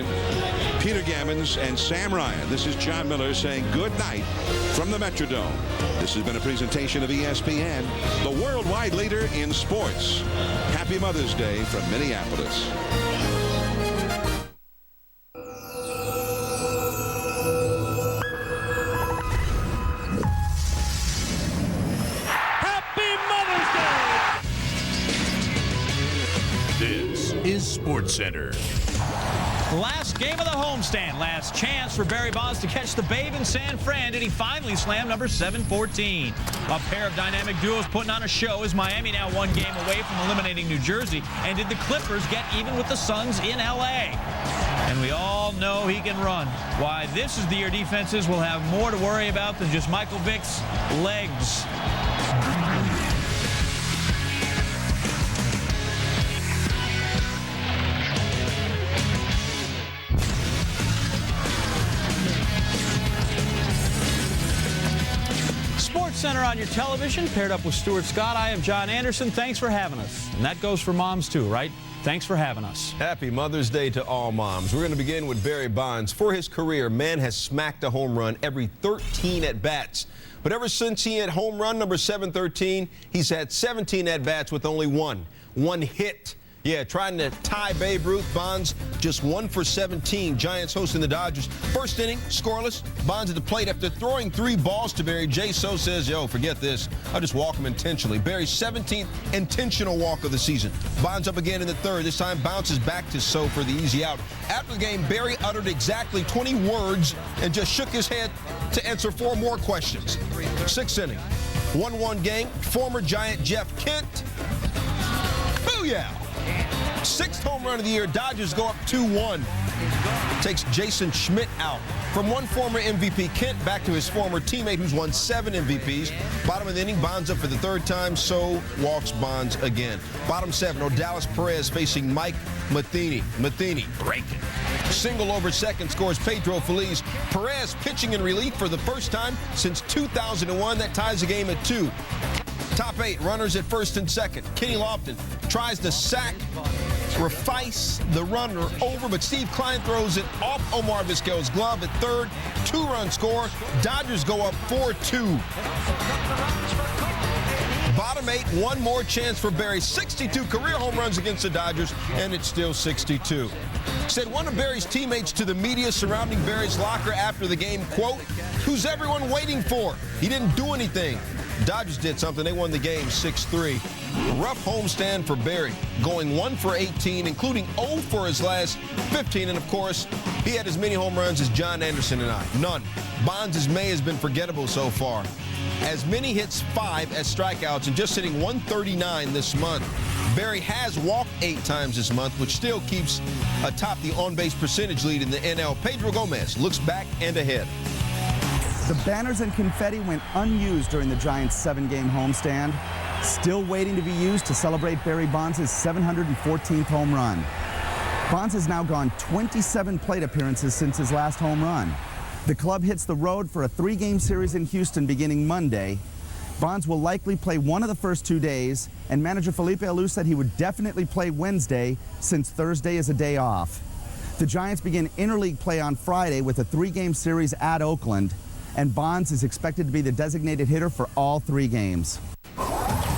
Morgan, Peter Gammons, and Sam Ryan. This is John Miller saying good night from the Metrodome. This has been a presentation of ESPN, the worldwide leader in sports. Happy Mother's Day from Minneapolis. Center. Last game of the homestand. Last chance for Barry Bonds to catch the babe in San Fran. Did he finally slam number 714? A pair of dynamic duos putting on a show as Miami now one game away from eliminating New Jersey. And did the Clippers get even with the Suns in L.A.? And we all know he can run. Why this is the year defenses will have more to worry about than just Michael Vick's legs. Center on your television, paired up with Stuart Scott. I am John Anderson. Thanks for having us. And that goes for moms too, right? Thanks for having us. Happy Mother's Day to all moms. We're going to begin with Barry Bonds. For his career, man has smacked a home run every 13 at-bats. But ever since he hit home run number 713, he's had 17 at-bats with only one hit. Yeah, trying to tie Babe Ruth. Bonds just 1 for 17. Giants hosting the Dodgers. First inning, scoreless. Bonds at the plate after throwing 3 balls to Barry. Jay So says, yo, forget this. I'll just walk him intentionally. Barry's 17th intentional walk of the season. Bonds up again in the third. This time bounces back to So for the easy out. After the game, Barry uttered exactly 20 words and just shook his head to answer 4 more questions. 6th inning, 1-1 game. Former Giant Jeff Kent. Booyah! 6th home run of the year. Dodgers go up 2-1. Takes Jason Schmidt out. From one former MVP, Kent, back to his former teammate who's won 7 MVPs. Bottom of the inning, Bonds up for the 3rd time. So walks Bonds again. Bottom 7, Odalis Perez facing Mike Matheny. Matheny breaking. Single over second scores Pedro Feliz. Perez pitching in relief for the first time since 2001. That ties the game at 2. Top 8, runners at first and second. Kenny Lofton tries to sack Refice the runner over, but Steve Klein throws it off Omar Vizquel's glove at third. 2-run score. Dodgers go up 4-2. Bottom 8, one more chance for Barry. 62 career home runs against the Dodgers, and it's still 62. Said one of Barry's teammates to the media surrounding Barry's locker after the game, quote, "Who's everyone waiting for? He didn't do anything." Dodgers did something. They won the game 6-3. Rough homestand for Barry, going 1 for 18, including 0 for his last 15. And, of course, he had as many home runs as John Anderson and I. None. Bonds' May has been forgettable so far. As many hits, 5 as strikeouts, and just hitting 139 this month. Barry has walked 8 times this month, which still keeps atop the on-base percentage lead in the NL. Pedro Gomez looks back and ahead. The banners and confetti went unused during the Giants' 7-game homestand. Still waiting to be used to celebrate Barry Bonds' 714th home run. Bonds has now gone 27 plate appearances since his last home run. The club hits the road for a 3-game series in Houston beginning Monday. Bonds will likely play one of the first 2 days, and manager Felipe Alou said he would definitely play Wednesday since Thursday is a day off. The Giants begin interleague play on Friday with a 3-game series at Oakland, and Bonds is expected to be the designated hitter for all 3 games.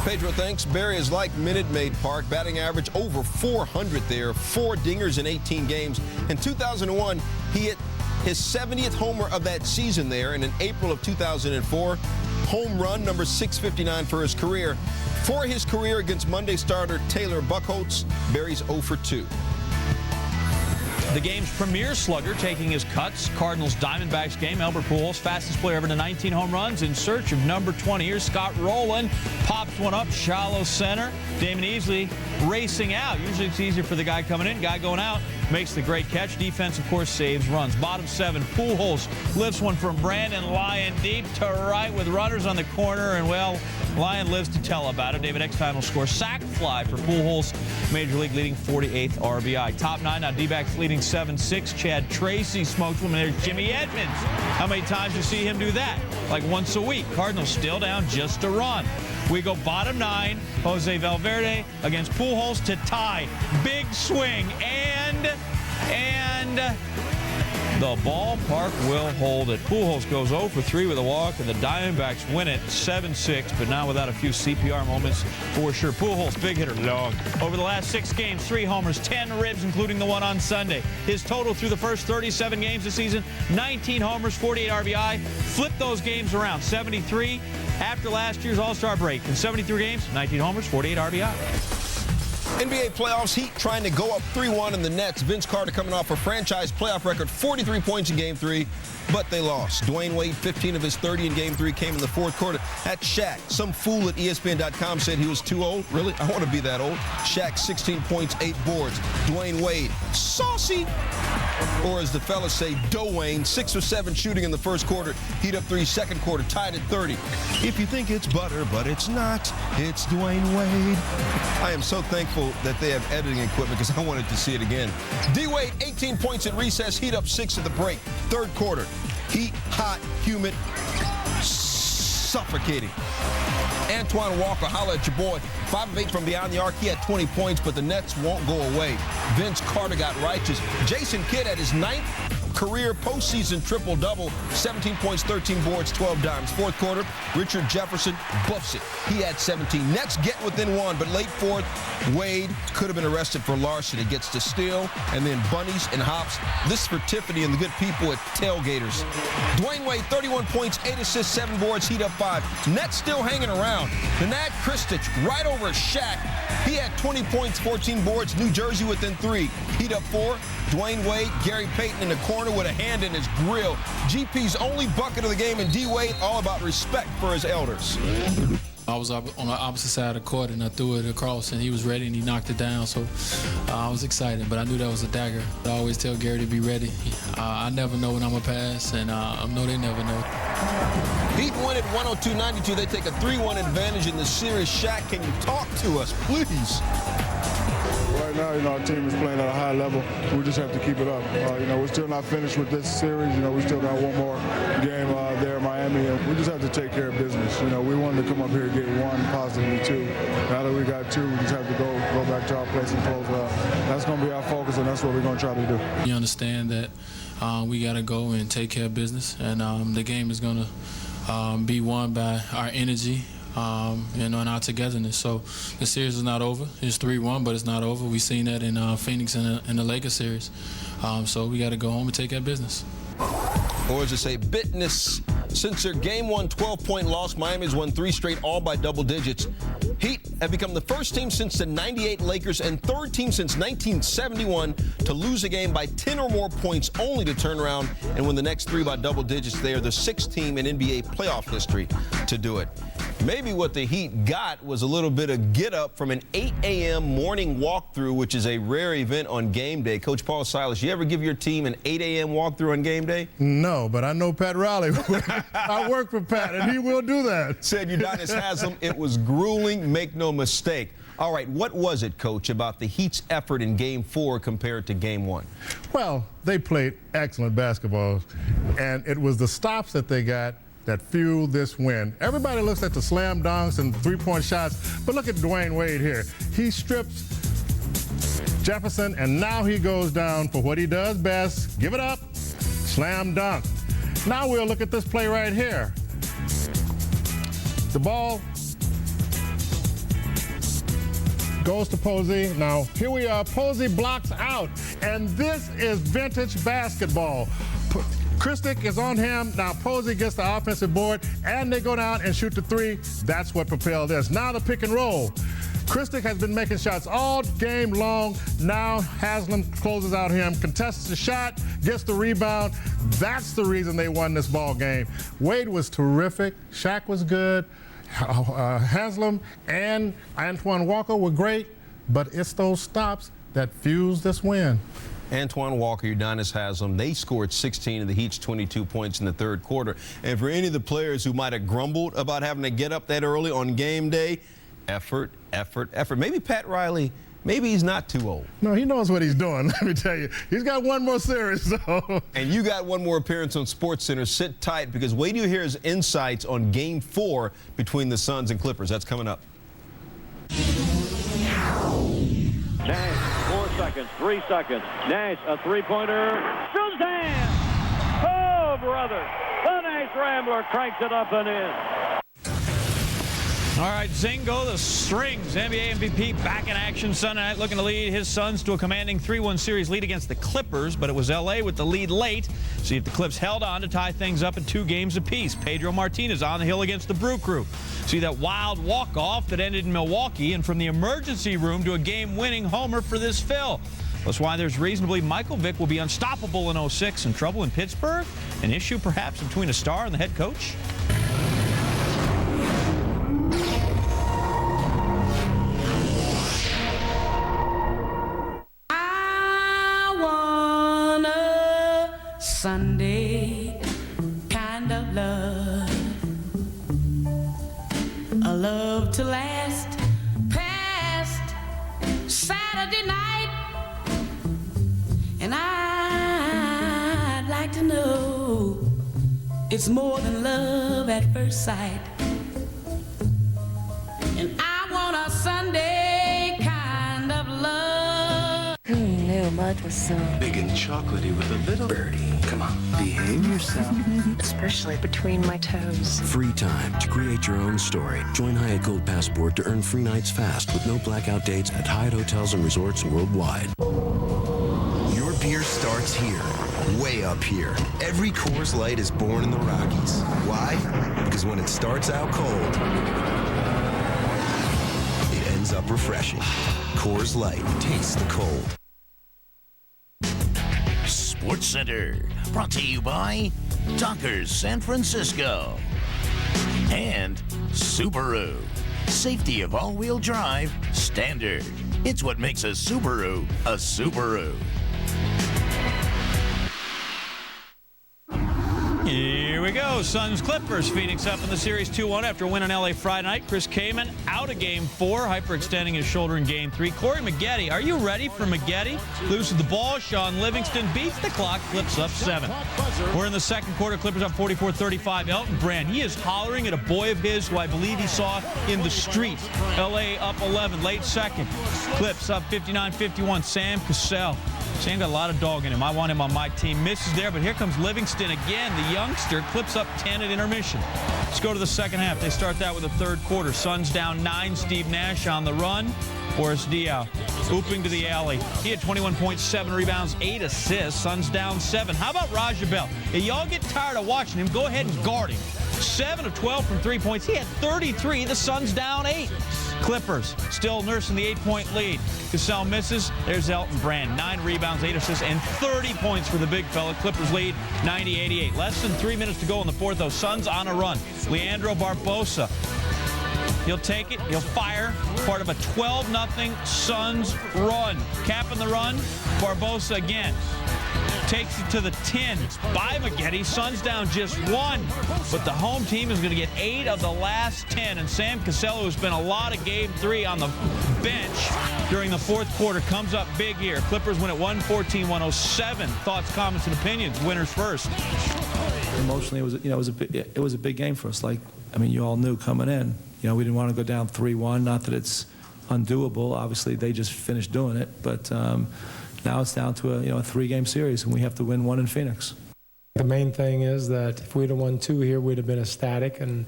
Pedro, thanks. Barry is like Minute Maid Park, batting average over 400 there, 4 dingers in 18 games. In 2001, he hit his 70th homer of that season there, and in April of 2004, home run number 659 for his career. For his career against Monday starter Taylor Buchholz, Barry's 0 for 2. The game's premier slugger taking his cuts. Cardinals Diamondbacks game. Albert Pujols, fastest player ever to 19 home runs, in search of number 20. Here's Scott Rowland. Pops one up, shallow center. Damon Easley racing out. Usually it's easier for the guy coming in. Guy going out makes the great catch. Defense, of course, saves runs. Bottom 7, Pujols lifts one from Brandon Lyon deep to right with runners on the corner. And, well, Lyon lives to tell about it. David Eckstein will score sac fly for Pujols. Major League leading 48th RBI. Top 9 now, D-backs leading 7-6. Chad Tracy smokes one. There's Jimmy Edmonds. How many times do you see him do that? Like once a week. Cardinals still down just a run. We go bottom 9. Jose Valverde against Pujols to tie. Big swing, and And the ballpark will hold it. Pujols goes 0 for 3 with a walk, and the Diamondbacks win it 7-6, but not without a few CPR moments for sure. Pujols, big hitter, long. Over the last 6 games, 3 homers, 10 ribs, including the one on Sunday. His total through the first 37 games this season, 19 homers, 48 RBI. Flip those games around, 73 after last year's All-Star break. In 73 games, 19 homers, 48 RBI. NBA playoffs, Heat trying to go up 3-1 in the Nets. Vince Carter coming off a franchise playoff record, 43 points in Game 3, but they lost. Dwayne Wade, 15 of his 30 in Game 3 came in the fourth quarter. That's Shaq. Some fool at ESPN.com said he was too old. Really? I want to be that old. Shaq, 16 points, 8 boards. Dwayne Wade, saucy. Or as the fellas say, Dwayne, 6 of 7 shooting in the first quarter. Heat up 3, second quarter, tied at 30. If you think it's butter, but it's not, it's Dwayne Wade. I am so thankful that they have editing equipment because I wanted to see it again. D-Wade, 18 points at recess, Heat up 6 at the break. Third quarter, Heat, hot, humid, suffocating. Antoine Walker, holla at your boy. 5 of 8 from beyond the arc. He had 20 points, but the Nets won't go away. Vince Carter got righteous. Jason Kidd at his 9th career postseason triple-double, 17 points, 13 boards, 12 dimes. Fourth quarter, Richard Jefferson buffs it. He had 17. Nets get within 1, but late fourth, Wade could have been arrested for larceny. Gets to steal, and then bunnies and hops. This is for Tiffany and the good people at Tailgaters. Dwayne Wade, 31 points, 8 assists, 7 boards, Heat up 5. Nets still hanging around. Nenad Kristich right over Shaq. He had 20 points, 14 boards. New Jersey within 3. Heat up 4. Dwayne Wade, Gary Payton in the corner with a hand in his grill. GP's only bucket of the game, and D-Wade all about respect for his elders. I was on the opposite side of the court, and I threw it across, and he was ready, and he knocked it down. So I was excited, but I knew that was a dagger. I always tell Gary to be ready. I never know when I'm going to pass, and I know they never know. Heat win at 102-92. They take a 3-1 advantage in the series. Shaq, can you talk to us, please? Right now, our team is playing at a high level. We just have to keep it up. We're still not finished with this series. We still got one more game there in Miami, and we just have to take care of business. We wanted to come up here and get 1, possibly 2. Now that we got 2, we just have to go back to our place and close out. That's going to be our focus, and that's what we're going to try to do. You understand that we got to go and take care of business, and the game is going to be won by our energy. And our togetherness. So the series is not over. It's 3-1, but it's not over. We've seen that in Phoenix in the Lakers series. So we got to go home and take care of business. Or as they say, business. Since their Game 1 12-point loss, Miami's won 3 straight, all by double digits. Heat have become the first team since the '98 Lakers and third team since 1971 to lose a game by 10 or more points, only to turn around and win the next 3 by double digits. They are the 6th team in NBA playoff history to do it. Maybe what the Heat got was a little bit of get-up from an 8 a.m. morning walkthrough, which is a rare event on game day. Coach Paul Silas, you ever give your team an 8 a.m. walkthrough on game day? No, but I know Pat Riley. I work for Pat, and he will do that. Said Udonis Haslem, it was grueling, make no mistake. All right, what was it, Coach, about the Heat's effort in Game 4 compared to Game 1? Well, they played excellent basketball, and it was the stops that they got that fueled this win. Everybody looks at the slam dunks and three-point shots, but look at Dwayne Wade here. He strips Jefferson, and now he goes down for what he does best. Give it up, slam dunk. Now we'll look at this play right here. The ball goes to Posey. Now, here we are. Posey blocks out, and this is vintage basketball. Kristich is on him. Now Posey gets the offensive board, and they go down and shoot the 3. That's what propelled this. Now the pick and roll. Kristich has been making shots all game long. Now Haslem closes out him, contests the shot, gets the rebound. That's the reason they won this ball game. Wade was terrific. Shaq was good. Haslem and Antoine Walker were great, but it's those stops that fused this win. Antoine Walker, Udonis Haslem, they scored 16 of the Heat's 22 points in the third quarter. And for any of the players who might have grumbled about having to get up that early on game day, effort, effort, effort. Maybe Pat Riley, maybe he's not too old. No, he knows what he's doing, let me tell you. He's got one more series, so. And you got one more appearance on SportsCenter. Sit tight, because wait till you hear his insights on Game 4 between the Suns and Clippers. That's coming up. Nice. 4 seconds. seconds, 3 seconds. Nash, a three-pointer. Goes down. Oh, brother. The Nash Rambler cranks it up and in. All right, Zingo, the Strings, NBA MVP, back in action Sunday night, looking to lead his Suns to a commanding 3-1 series lead against the Clippers, but it was L.A. with the lead late. See if the Clips held on to tie things up in 2 games apiece. Pedro Martinez on the hill against the Brew Crew. See that wild walk-off that ended in Milwaukee, and from the emergency room to a game-winning homer for this Phil. That's why there's reason to believe Michael Vick will be unstoppable in 06 and trouble in Pittsburgh. An issue perhaps between a star and the head coach? Sunday kind of love, a love to last past Saturday night, and I'd like to know it's more than love at first sight, and I want a Sunday kind of love. Who knew mud was so big and chocolatey with a little birdie? Come on, behave yourself. Especially between my toes. Free time to create your own story. Join Hyatt Gold Passport to earn free nights fast with no blackout dates at Hyatt hotels and resorts worldwide. Your beer starts here, way up here. Every Coors Light is born in the Rockies. Why? Because when it starts out cold, it ends up refreshing. Coors Light, taste the cold. Sports Center, brought to you by Dockers San Francisco and Subaru. Safety of all-wheel drive, standard. It's what makes a Subaru a Subaru. Here we go. Suns Clippers. Phoenix up in the series 2-1 after a win in L.A. Friday night. Chris Kaman out of Game 4, hyperextending his shoulder in Game 3. Corey Maggette, are you ready for Maggette? Loses the ball. Sean Livingston beats the clock. Clips up 7. We're in the second quarter. Clippers up 44-35. Elton Brand, he is hollering at a boy of his who I believe he saw in the street. L.A. up 11. Late second. Clips up 59-51. Sam Cassell. Sam got a lot of dog in him. I want him on my team. Misses there, but here comes Livingston again. The youngster clips up 10 at intermission. Let's go to the second half. They start that with the third quarter. Suns down 9. Steve Nash on the run. Boris Diaw ooping to the alley. He had 21.7 rebounds, 8 assists. Suns down 7. How about Raja Bell? If y'all get tired of watching him, go ahead and guard him. 7 of 12 from 3 points. He had 33. The Suns down 8. Clippers still nursing the 8-point lead. Cassell misses. There's Elton Brand. 9 rebounds, 8 assists, and 30 points for the big fella. Clippers lead 90-88. Less than 3 minutes to go in the fourth, though. Suns on a run. Leandro Barbosa. He'll take it. He'll fire. Part of a 12-0 Suns run. Capping the run. Barbosa again. Takes it to the 10 by Maggette. Suns down just 1, but the home team is going to get 8 of the last 10. And Sam Cassell, who spent a lot of Game 3 on the bench during the fourth quarter, comes up big here. Clippers win at 114-107. Thoughts, comments, and opinions. Winners first. Emotionally, it was a big game for us. You all knew coming in. We didn't want to go down 3-1. Not that it's undoable. Obviously, they just finished doing it, but. Now it's down to a 3-game series, and we have to win 1 in Phoenix. The main thing is that if we'd have won 2 here, we'd have been ecstatic, and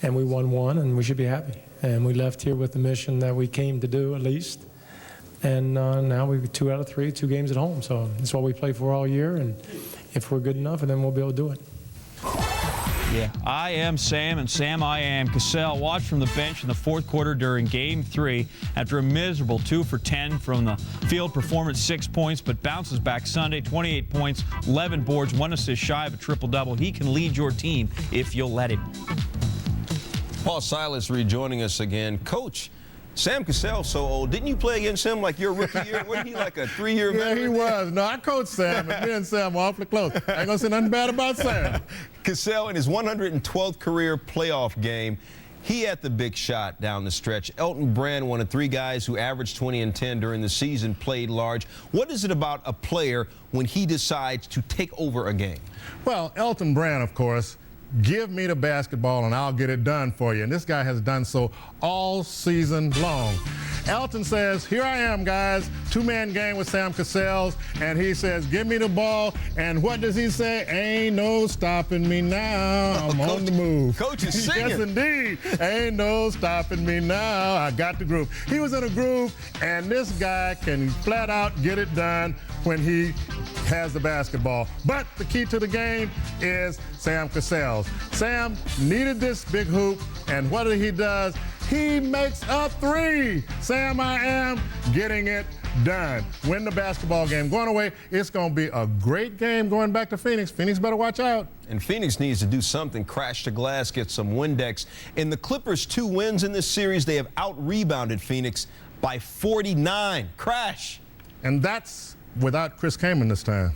we won 1, and we should be happy. And we left here with the mission that we came to do, at least. And now we've 2 out of 3, 2 games at home. So that's what we play for all year, and if we're good enough, and then we'll be able to do it. Yeah, I am Sam, and Sam, I am Cassell. Watched from the bench in the fourth quarter during Game 3 after a miserable 2 for 10 from the field performance, 6 points, but bounces back Sunday, 28 points, 11 boards, 1 assist shy of a triple-double. He can lead your team if you'll let him. Paul Silas rejoining us again. Coach, Sam Cassell so old. Didn't you play against him like your rookie year? Wasn't he like a 3-year veteran? Yeah, he was. No, I coached Sam, and me and Sam were awfully close. I ain't going to say nothing bad about Sam. Cassell, in his 112th career playoff game, he had the big shot down the stretch. Elton Brand, one of 3 guys who averaged 20 and 10 during the season, played large. What is it about a player when he decides to take over a game? Well, Elton Brand, of course, give me the basketball and I'll get it done for you. And this guy has done so all season long. Elton says, here I am, guys, two-man game with Sam Cassell, and he says, give me the ball, and what does he say? Ain't no stopping me now. I'm on the move. Coach is singing. Yes, indeed. Ain't no stopping me now. I got the groove. He was in a groove, and this guy can flat out get it done when he has the basketball. But the key to the game is Sam Cassell. Sam needed this big hoop, and what he does, he makes a three. Sam, I am getting it done. Win the basketball game. Going away, it's going to be a great game going back to Phoenix. Phoenix better watch out. And Phoenix needs to do something, crash the glass, get some Windex. In the Clippers' 2 wins in this series, they have out-rebounded Phoenix by 49. Crash. And that's without Chris Kaman this time.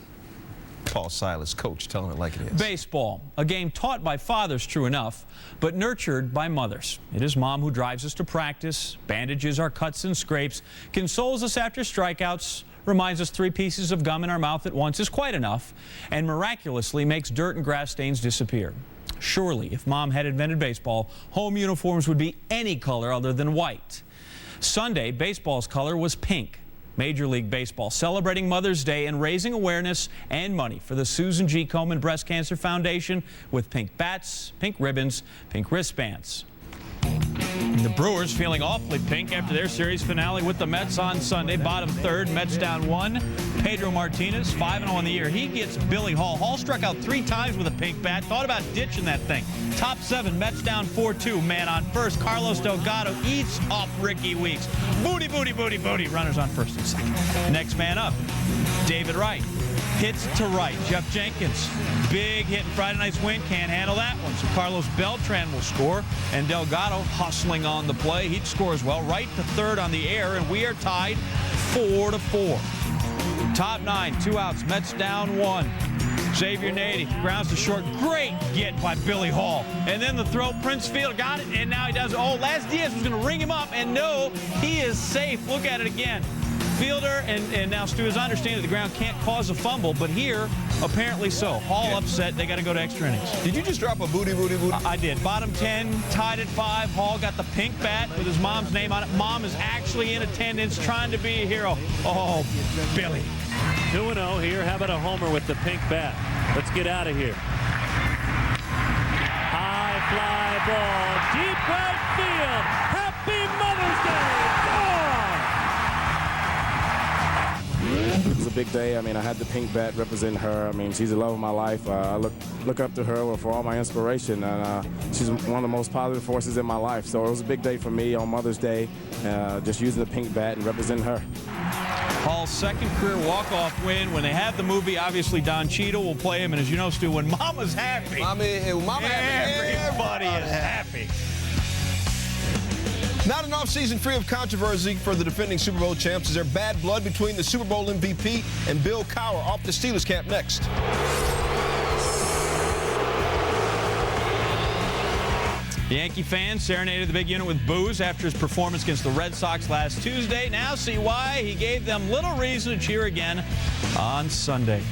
Paul Silas, coach, telling it like it is. Baseball, a game taught by fathers, true enough, but nurtured by mothers. It is mom who drives us to practice, bandages our cuts and scrapes, consoles us after strikeouts, reminds us 3 pieces of gum in our mouth at once is quite enough, and miraculously makes dirt and grass stains disappear. Surely, if mom had invented baseball, home uniforms would be any color other than white. Sunday, baseball's color was pink. Major League Baseball celebrating Mother's Day and raising awareness and money for the Susan G. Komen Breast Cancer Foundation with pink bats, pink ribbons, pink wristbands. The Brewers feeling awfully pink after their series finale with the Mets on Sunday. Bottom third, Mets down 1. Pedro Martinez, 5-0 on the year. He gets Billy Hall. Hall struck out 3 times with a pink bat. Thought about ditching that thing. Top 7, Mets down 4-2. Man on first. Carlos Delgado eats up Ricky Weeks. Booty, booty, booty, booty. Runners on first and second. Next man up, David Wright. Hits to right. Jeff Jenkins, big hit in Friday night's win. Can't handle that one. So Carlos Beltran will score. And Delgado hustling on the play. He scores well. Right to third on the air. And we are tied 4-4. Top 9, 2 outs. Mets down 1. Xavier Nady grounds to short. Great get by Billy Hall. And then the throw. Prince Field got it. And now he does. Oh, Las Diaz was going to ring him up. And no, he is safe. Look at it again. Fielder, and now Stu, as I understand it, the ground can't cause a fumble, but here, apparently so. Hall upset. They got to go to extra innings. Did you just drop a booty, booty, booty? I did. Bottom 10, tied at 5. Hall got the pink bat with his mom's name on it. Mom is actually in attendance, trying to be a hero. Oh, Billy. 2-0 here. How about a homer with the pink bat? Let's get out of here. High fly ball, deep right field. Happy Mother's Day. It was a big day. I mean, I had the pink bat representing her. I mean, she's the love of my life. I look up to her for all my inspiration, and she's one of the most positive forces in my life. So it was a big day for me on Mother's Day, just using the pink bat and representing her. Hall's second career walk-off win. When they have the movie, obviously Don Cheadle will play him, and as you know, Stu, when Mama's happy, everybody is happy. Not an offseason free of controversy for the defending Super Bowl champs. Is there bad blood between the Super Bowl MVP and Bill Cowher? Off the Steelers camp next. The Yankee fans serenaded the big unit with booze after his performance against the Red Sox last Tuesday. Now see why he gave them little reason to cheer again on Sunday.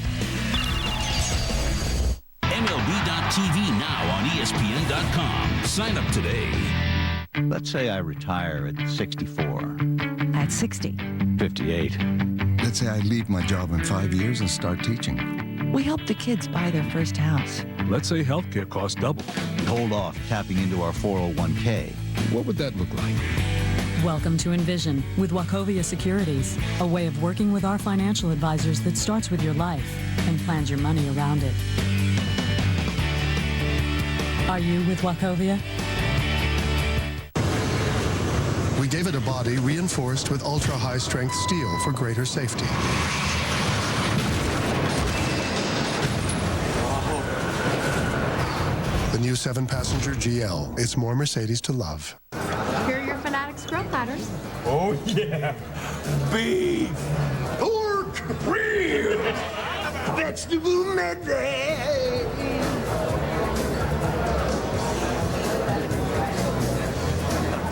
MLB.tv now on ESPN.com. Sign up today. Let's say I retire at 64. At 60. 58. Let's say I leave my job in 5 years and start teaching. We help the kids buy their first house. Let's say healthcare costs double. We hold off tapping into our 401k. What would that look like? Welcome to Envision with Wachovia Securities, a way of working with our financial advisors that starts with your life and plans your money around it. Are you with Wachovia? We gave it a body reinforced with ultra-high-strength steel for greater safety. The new 7-passenger GL. It's more Mercedes to love. Here are your Fanatics grill platters. Oh, yeah. Beef. Pork. Rib. Vegetable medley.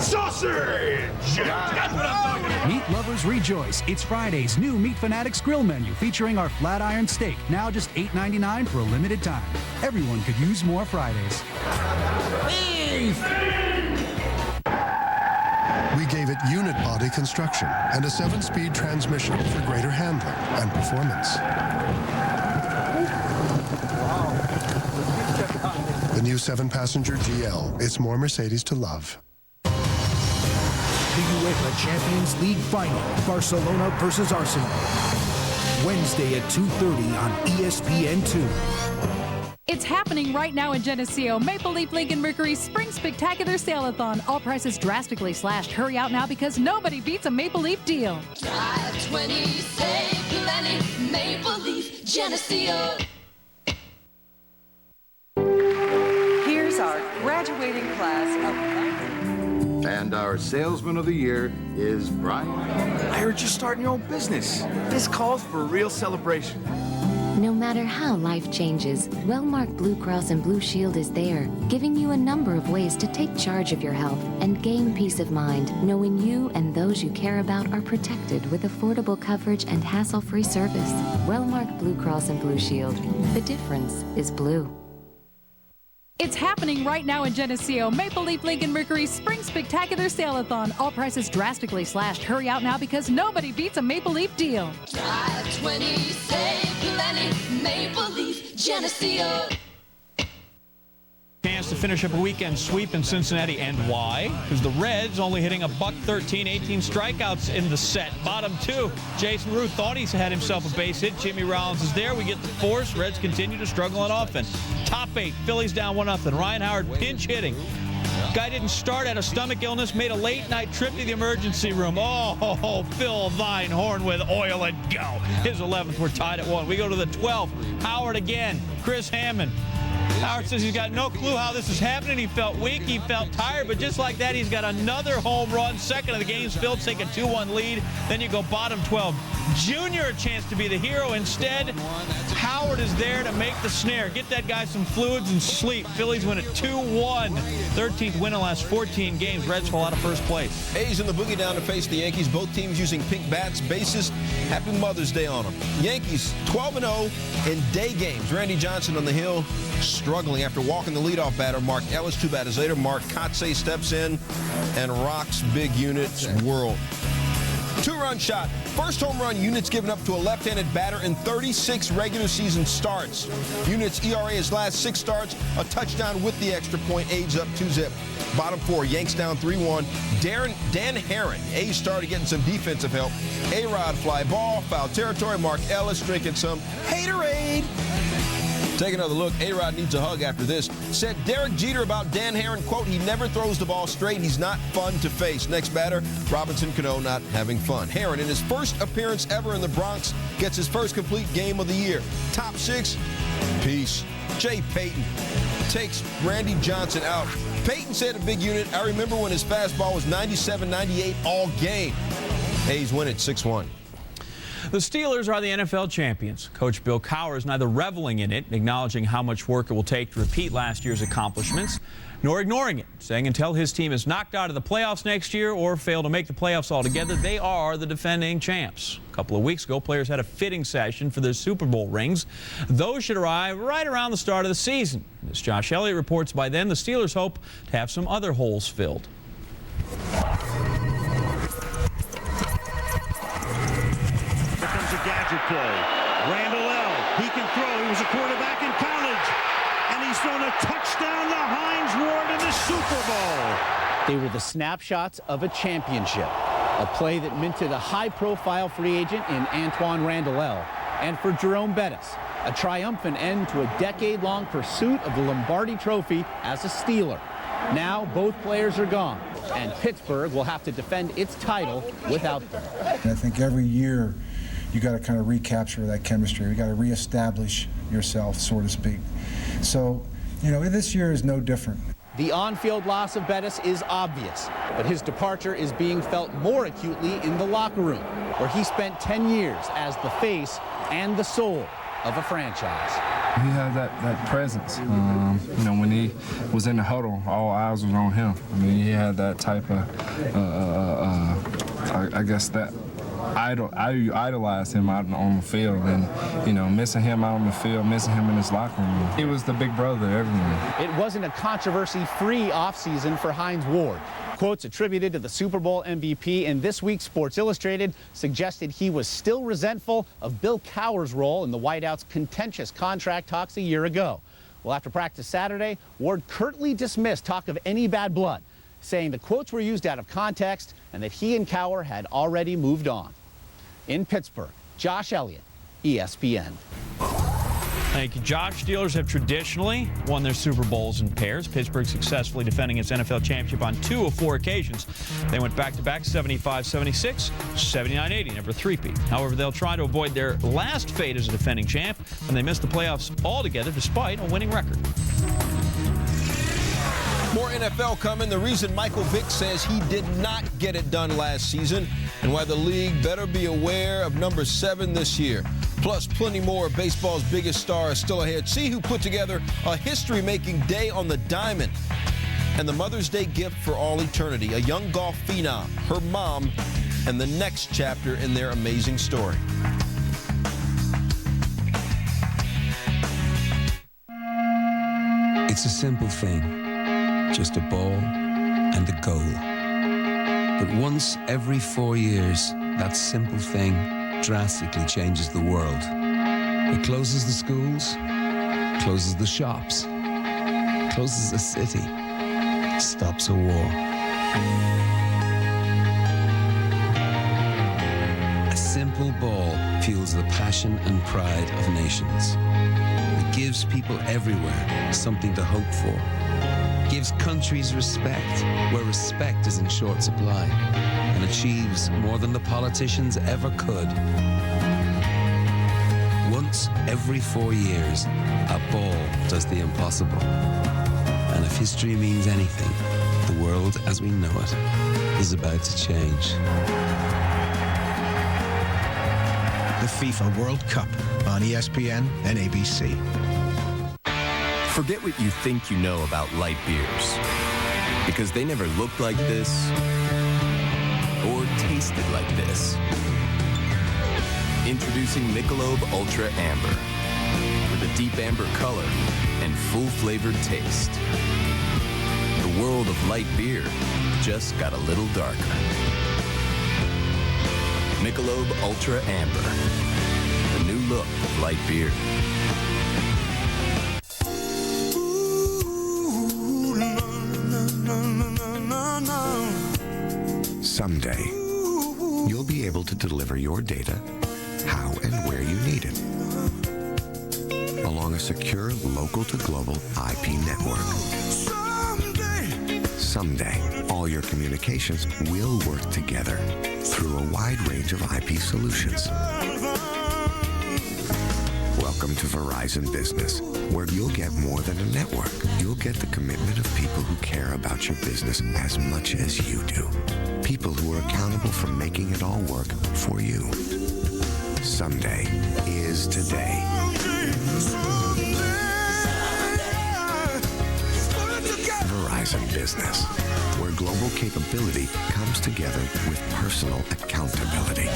Sausage! That's what I'm talking about. Meat lovers rejoice. It's Friday's new Meat Fanatics grill menu featuring our flat iron steak, now just $8.99 for a limited time. Everyone could use more Fridays. Beef! We gave it unit body construction and a 7-speed transmission for greater handling and performance. The new 7-passenger GL. It's more Mercedes to love. The UEFA Champions League Final, Barcelona versus Arsenal. Wednesday at 2:30 on ESPN2. It's happening right now in Geneseo. Maple Leaf Lincoln Mercury Spring Spectacular Sale-a-thon. All prices drastically slashed. Hurry out now because nobody beats a Maple Leaf deal. Drive 20, save plenty. Maple Leaf, Geneseo. Here's our graduating class of 19. And our salesman of the year is Brian. I heard you're starting your own business. This calls for a real celebration. No matter how life changes, Wellmark Blue Cross and Blue Shield is there, giving you a number of ways to take charge of your health and gain peace of mind, knowing you and those you care about are protected with affordable coverage and hassle-free service. Wellmark Blue Cross and Blue Shield. The difference is blue. It's happening right now in Geneseo. Maple Leaf Lincoln Mercury Spring Spectacular Sale-a-thon. All prices drastically slashed. Hurry out now because nobody beats a Maple Leaf deal. Drive 20, save plenty. Maple Leaf, Geneseo. Chance to finish up a weekend sweep in Cincinnati, and why? Because the Reds only hitting a .113, 18 strikeouts in the set. Bottom two, Jason Ruth thought he's had himself a base hit. Jimmy Rollins is there. We get the force. Reds continue to struggle on offense. Top 8, Phillies down 1-0. Ryan Howard pinch hitting. Guy didn't start, had a stomach illness, made a late-night trip to the emergency room. Oh, fill thine horn with oil and go. His 11th, we're tied at 1. We go to the 12th. Howard again. Chris Hammond. Howard says he's got no clue how this is happening. He felt weak, he felt tired, but just like that, he's got another home run. Second of the game's filled, take a 2-1 lead. Then you go bottom 12. Junior a chance to be the hero. Instead, Howard is there to make the snare. Get that guy some fluids and sleep. Phillies win at 2-1. 13th win in the last 14 games. Reds fall out of first place. A's in the boogie down to face the Yankees. Both teams using pink bats. Bases, happy Mother's Day on them. Yankees 12-0 in day games. Randy Johnson on the hill, struggling after walking the leadoff batter. Mark Ellis, 2 batters later. Mark Kotsay steps in and rocks big units world. 2-run shot. First home run Unit's given up to a left-handed batter in 36 regular season starts. Unit's ERA his last 6 starts, a touchdown with the extra point. A's up 2-zip. Bottom 4, Yanks down 3-1. Dan Herron, A's started getting some defensive help. A-Rod fly ball, foul territory. Mark Ellis drinking some Haterade. Take another look. A-Rod needs a hug after this. Said Derek Jeter about Dan Herron, quote, he never throws the ball straight. He's not fun to face. Next batter, Robinson Cano not having fun. Herron, in his first appearance ever in the Bronx, gets his first complete game of the year. Top 6, peace. Jay Payton takes Randy Johnson out. Payton said a big unit, I remember when his fastball was 97, 98 all game. A's win it 6-1. The Steelers are the NFL champions. Coach Bill Cowher is neither reveling in it, acknowledging how much work it will take to repeat last year's accomplishments, nor ignoring it, saying until his team is knocked out of the playoffs next year or fail to make the playoffs altogether, they are the defending champs. A couple of weeks ago, players had a fitting session for their Super Bowl rings. Those should arrive right around the start of the season. As Josh Elliott reports, by then, the Steelers hope to have some other holes filled. Play. Randall L. He can throw. He was a quarterback in college. And he's thrown a touchdown to Heinz Ward in the Super Bowl. They were the snapshots of a championship. A play that minted a high-profile free agent in Antoine Randall L. And for Jerome Bettis, a triumphant end to a decade-long pursuit of the Lombardi Trophy as a Steeler. Now both players are gone, and Pittsburgh will have to defend its title without them. I think every year you got to kind of recapture that chemistry. You got to reestablish yourself, so to speak. So, you know, this year is no different. The on-field loss of Bettis is obvious, but his departure is being felt more acutely in the locker room, where he spent 10 years as the face and the soul of a franchise. He had that presence. You know, when he was in the huddle, all eyes was on him. I mean, he had that type of, I guess that I idolized him out on the field, and, you know, missing him out on the field, missing him in his locker room. He was the big brother to everyone. It wasn't a controversy-free offseason for Hines Ward. Quotes attributed to the Super Bowl MVP in this week's Sports Illustrated suggested he was still resentful of Bill Cowher's role in the Whiteout's contentious contract talks a year ago. Well, after practice Saturday, Ward curtly dismissed talk of any bad blood, saying the quotes were used out of context and that he and Cowher had already moved on. In Pittsburgh, Josh Elliott, ESPN. Thank you, Josh. Steelers have traditionally won their Super Bowls in pairs. Pittsburgh successfully defending its NFL championship on 2 of 4 occasions. They went back-to-back 75-76, 79-80, never three-peat. However, they'll try to avoid their last fate as a defending champ, and they missed the playoffs altogether despite a winning record. More NFL coming. The reason Michael Vick says he did not get it done last season and why the league better be aware of number 7 this year. Plus, plenty more of baseball's biggest stars still ahead. See who put together a history-making day on the diamond. And the Mother's Day gift for all eternity, a young golf phenom, her mom, and the next chapter in their amazing story. It's a simple thing, just a ball and a goal. But once every 4 years, that simple thing drastically changes the world. It closes the schools, closes the shops, closes a city, stops a war. A simple ball fuels the passion and pride of nations. It gives people everywhere something to hope for. Gives countries respect where respect is in short supply, and achieves more than the politicians ever could. Once every 4 years, a ball does the impossible. And if history means anything, the world as we know it is about to change. The FIFA World Cup on ESPN and ABC. Forget what you think you know about light beers, because they never looked like this or tasted like this. Introducing Michelob Ultra Amber, with a deep amber color and full-flavored taste. The world of light beer just got a little darker. Michelob Ultra Amber, the new look of light beer. Someday, you'll be able to deliver your data how and where you need it, along a secure local-to-global IP network. Someday, all your communications will work together through a wide range of IP solutions. Welcome to Verizon Business, where you'll get more than a network. You'll get the commitment of people who care about your business as much as you do. People who are accountable for making it all work for you. Someday is today. Verizon Business, where global capability comes together with personal accountability.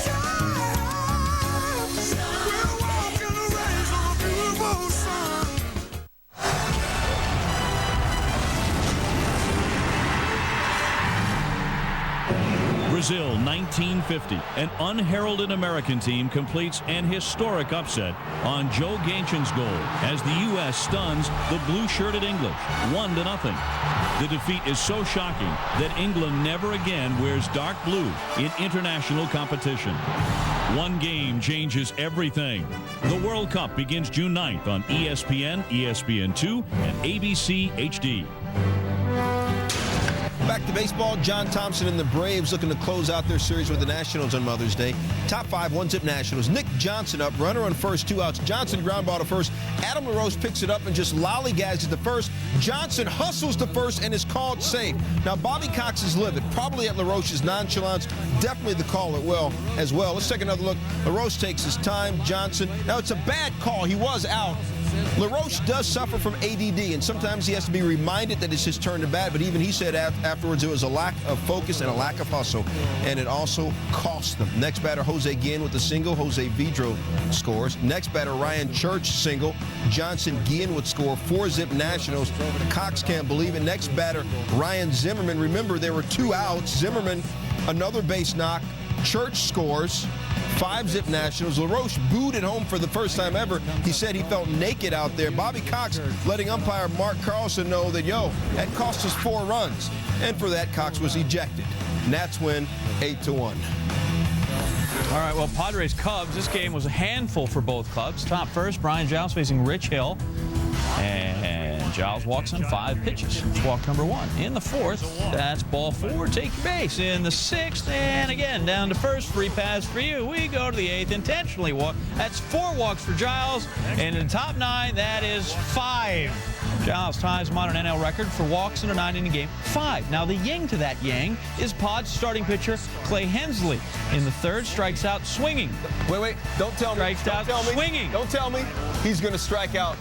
Brazil, 1950. An unheralded American team completes an historic upset on Joe Ganchin's goal as the U.S. stuns the blue-shirted English 1-0. The defeat is so shocking that England never again wears dark blue in international competition. One game changes everything. The World Cup begins June 9th on ESPN, ESPN2, and ABC HD. Back to baseball, John Thompson and the Braves looking to close out their series with the Nationals on Mother's Day. Top 5 one-zip Nationals. Nick Johnson up, runner on first, 2 outs. Johnson ground ball to first. Adam LaRoche picks it up and just lollygags it to first. Johnson hustles to first and is called safe. Now, Bobby Cox is livid, probably at LaRoche's nonchalance. Definitely the call as well. Let's take another look. LaRoche takes his time. Johnson. Now, it's a bad call. He was out. LaRoche does suffer from ADD, and sometimes he has to be reminded that it's his turn to bat, but even he said afterwards it was a lack of focus and a lack of hustle, and it also cost them. Next batter, Jose Guillen with the single. Jose Vidro scores. Next batter, Ryan Church single. Johnson Guillen would score 4 Zip Nationals. Cox can't believe it. Next batter, Ryan Zimmerman. Remember, there were 2 outs. Zimmerman, another base knock. Church scores 5 Zip Nationals. LaRoche booed at home for the first time ever. He said he felt naked out there. Bobby Cox letting umpire Mark Carlson know that, yo, that cost us 4 runs. And for that, Cox was ejected. Nats win 8-1. All right, well, Padres-Cubs, this game was a handful for both clubs. Top first, Brian Giles facing Rich Hill. And Giles walks on 5 pitches. It's walk number 1. In the 4th, that's ball 4. Take your base. In the 6th, and again, down to first. Free pass for you. We go to the 8th. Intentionally walk. That's 4 walks for Giles. And in the top 9, that is 5. Giles ties modern NL record for walks in a 9-inning game. 5. Now, the yin to that yang is Pod's starting pitcher, Clay Hensley. In the 3rd, strikes out swinging. Wait. Don't tell me. Strikes out swinging. Don't tell me he's going to strike out.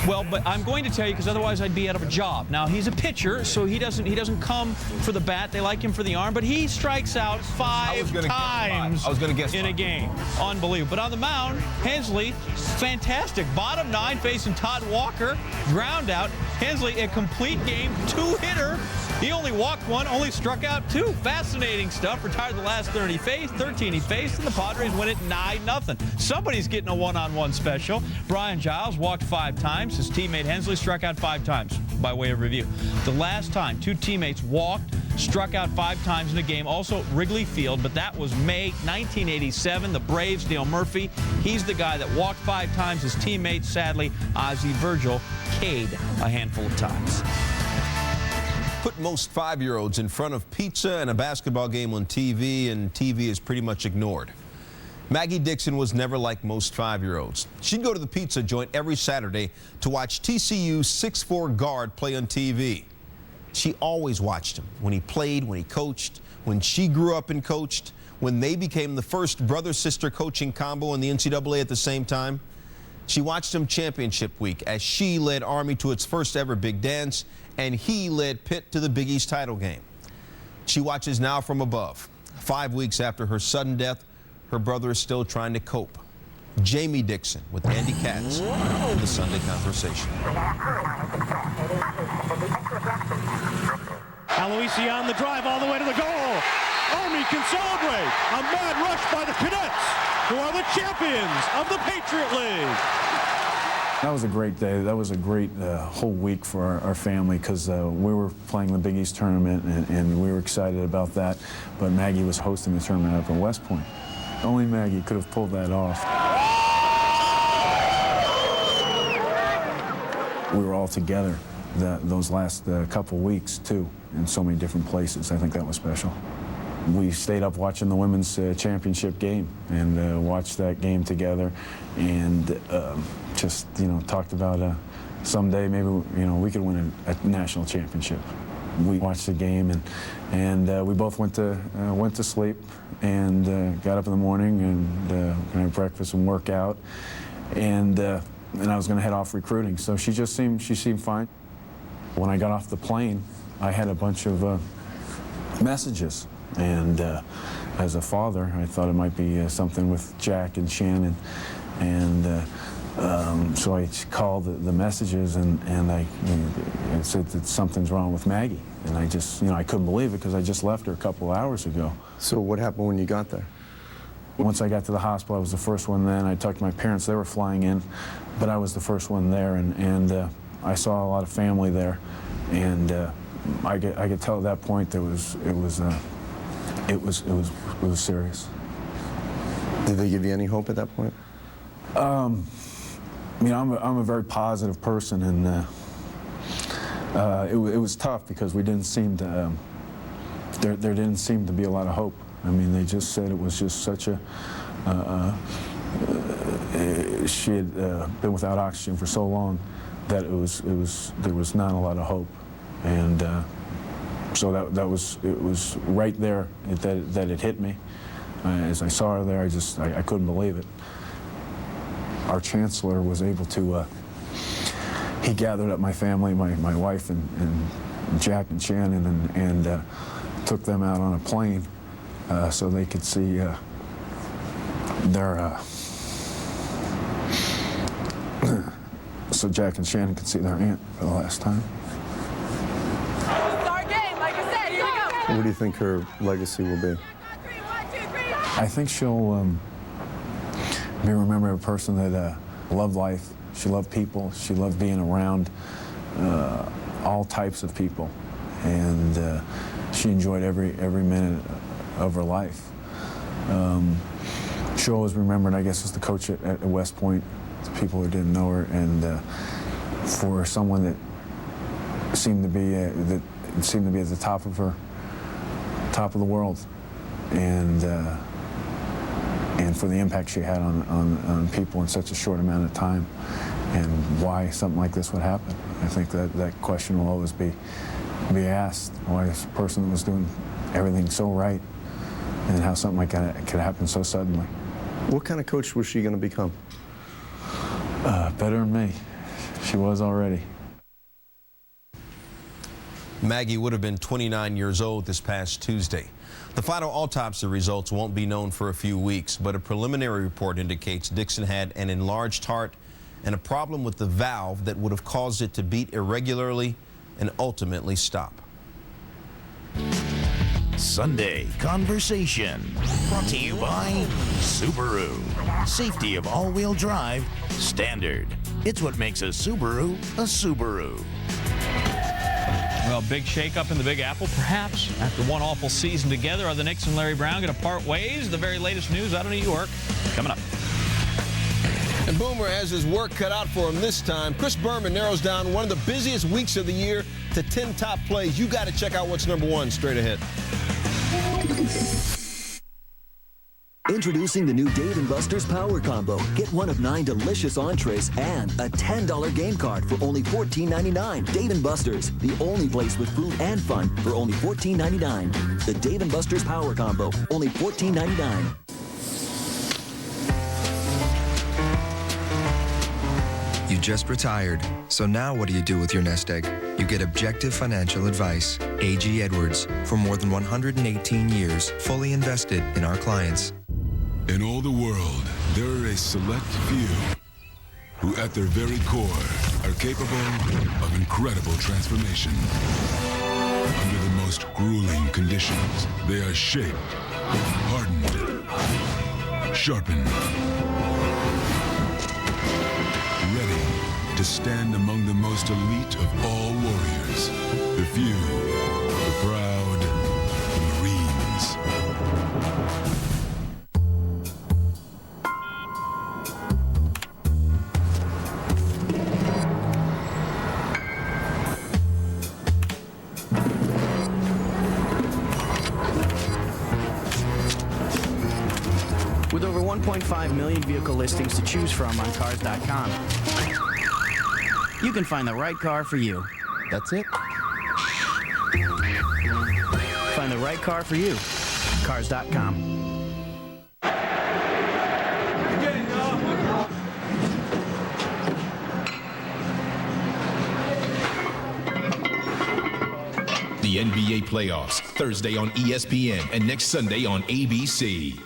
Well, but I'm going to tell you because otherwise I'd be out of a job. Now, he's a pitcher, so he doesn't come for the bat. They like him for the arm, but he strikes out 5 times in a game. Unbelievable. But on the mound, Hensley, fantastic. Bottom 9 facing Todd Walker, ground out. Hensley, a complete game 2-hitter. He only walked 1, only struck out 2. Fascinating stuff. Retired the last 13 he faced, and the Padres win it 9-0. Somebody's getting a one-on-one special. Brian Giles walked 5 times. His teammate Hensley struck out 5 times, by way of review. The last time 2 teammates walked, struck out 5 times in a game, also at Wrigley Field, but that was May 1987. The Braves, Dale Murphy, he's the guy that walked 5 times. His teammate, sadly, Ozzie Virgil, K'd a handful of times. Put most 5-year-olds in front of pizza and a basketball game on TV, and TV is pretty much ignored. Maggie Dixon was never like most 5-year-olds. She'd go to the pizza joint every Saturday to watch TCU's 6'4" guard play on TV. She always watched him when he played, when he coached, when she grew up and coached, when they became the first brother-sister coaching combo in the NCAA at the same time. She watched him championship week as she led Army to its first ever big dance, and he led Pitt to the Big East title game. She watches now from above. 5 weeks after her sudden death, her brother is still trying to cope. Jamie Dixon with Andy Katz in the Sunday Conversation. Aloisi on the drive all the way to the goal. Army can celebrate. A mad rush by the Cadets, who are the champions of the Patriot League. That was a great day. That was a great whole week for our family because we were playing the Big East tournament and we were excited about that. But Maggie was hosting the tournament up in West Point. Only Maggie could have pulled that off. We were all together those last couple weeks, too, in so many different places. I think that was special. We stayed up watching the women's championship game and watched that game together and just, talked about someday maybe, we could win a national championship. We watched the game and we both went to sleep and got up in the morning and had breakfast and work out and I was going to head off recruiting. So she seemed fine. When I got off the plane, I had a bunch of messages. And as a father, I thought it might be something with Jack and Shannon. And so I called the messages and I said that something's wrong with Maggie. And I just, I couldn't believe it because I just left her a couple of hours ago. So what happened when you got there? Once I got to the hospital, I was the first one then. I talked to my parents. They were flying in, but I was the first one there. And I saw a lot of family there. And I could tell at that point it was serious. Did they give you any hope at that point? I'm a very positive person, and it was tough because we didn't seem to. There didn't seem to be a lot of hope. I mean, they just said it was just such a. She had been without oxygen for so long that there was not a lot of hope, and. So it was right there that it hit me. As I saw her there, I couldn't believe it. Our chancellor was able to he gathered up my family, my wife and Jack and Shannon, and took them out on a plane so they could see so Jack and Shannon could see their aunt for the last time. Our game, like I said, here we go. What do you think her legacy will be? I think she'll be remembered as a person that loved life. She loved people. She loved being around all types of people, and she enjoyed every minute of her life. She'll always remembered, I guess, as the coach at West Point, to people who didn't know her, and for someone that seemed to be at the top of the world, and for the impact she had on people in such a short amount of time, and why something like this would happen. I think that question will always be asked, why this person was doing everything so right, and how something like that could happen so suddenly. What kind of coach was she going to become? Better than me. She was already. Maggie would have been 29 years old this past Tuesday. The final autopsy results won't be known for a few weeks, but a preliminary report indicates Dixon had an enlarged heart and a problem with the valve that would have caused it to beat irregularly and ultimately stop. Sunday Conversation, brought to you by Subaru. Safety of all-wheel drive, standard. It's what makes a Subaru a Subaru. Well, big shakeup in the Big Apple, perhaps. After one awful season together, are the Knicks and Larry Brown going to part ways? The very latest news out of New York, coming up. And Boomer has his work cut out for him this time. Chris Berman narrows down one of the busiest weeks of the year to 10 top plays. You got to check out what's number one straight ahead. Introducing the new Dave & Buster's Power Combo. Get one of 9 delicious entrees and a $10 game card for only $14.99. Dave & Buster's, the only place with food and fun for only $14.99. The Dave & Buster's Power Combo, only $14.99. You just retired, so now what do you do with your nest egg? You get objective financial advice. A.G. Edwards, for more than 118 years, fully invested in our clients. In all the world, there are a select few who at their very core are capable of incredible transformation. Under the most grueling conditions, they are shaped, hardened, sharpened, ready to stand among the most elite of all warriors. The few, the proud, the Marines. With over 1.5 million vehicle listings to choose from on Cars.com, you can find the right car for you. That's it. Find the right car for you. Cars.com. The NBA playoffs, Thursday on ESPN and next Sunday on ABC.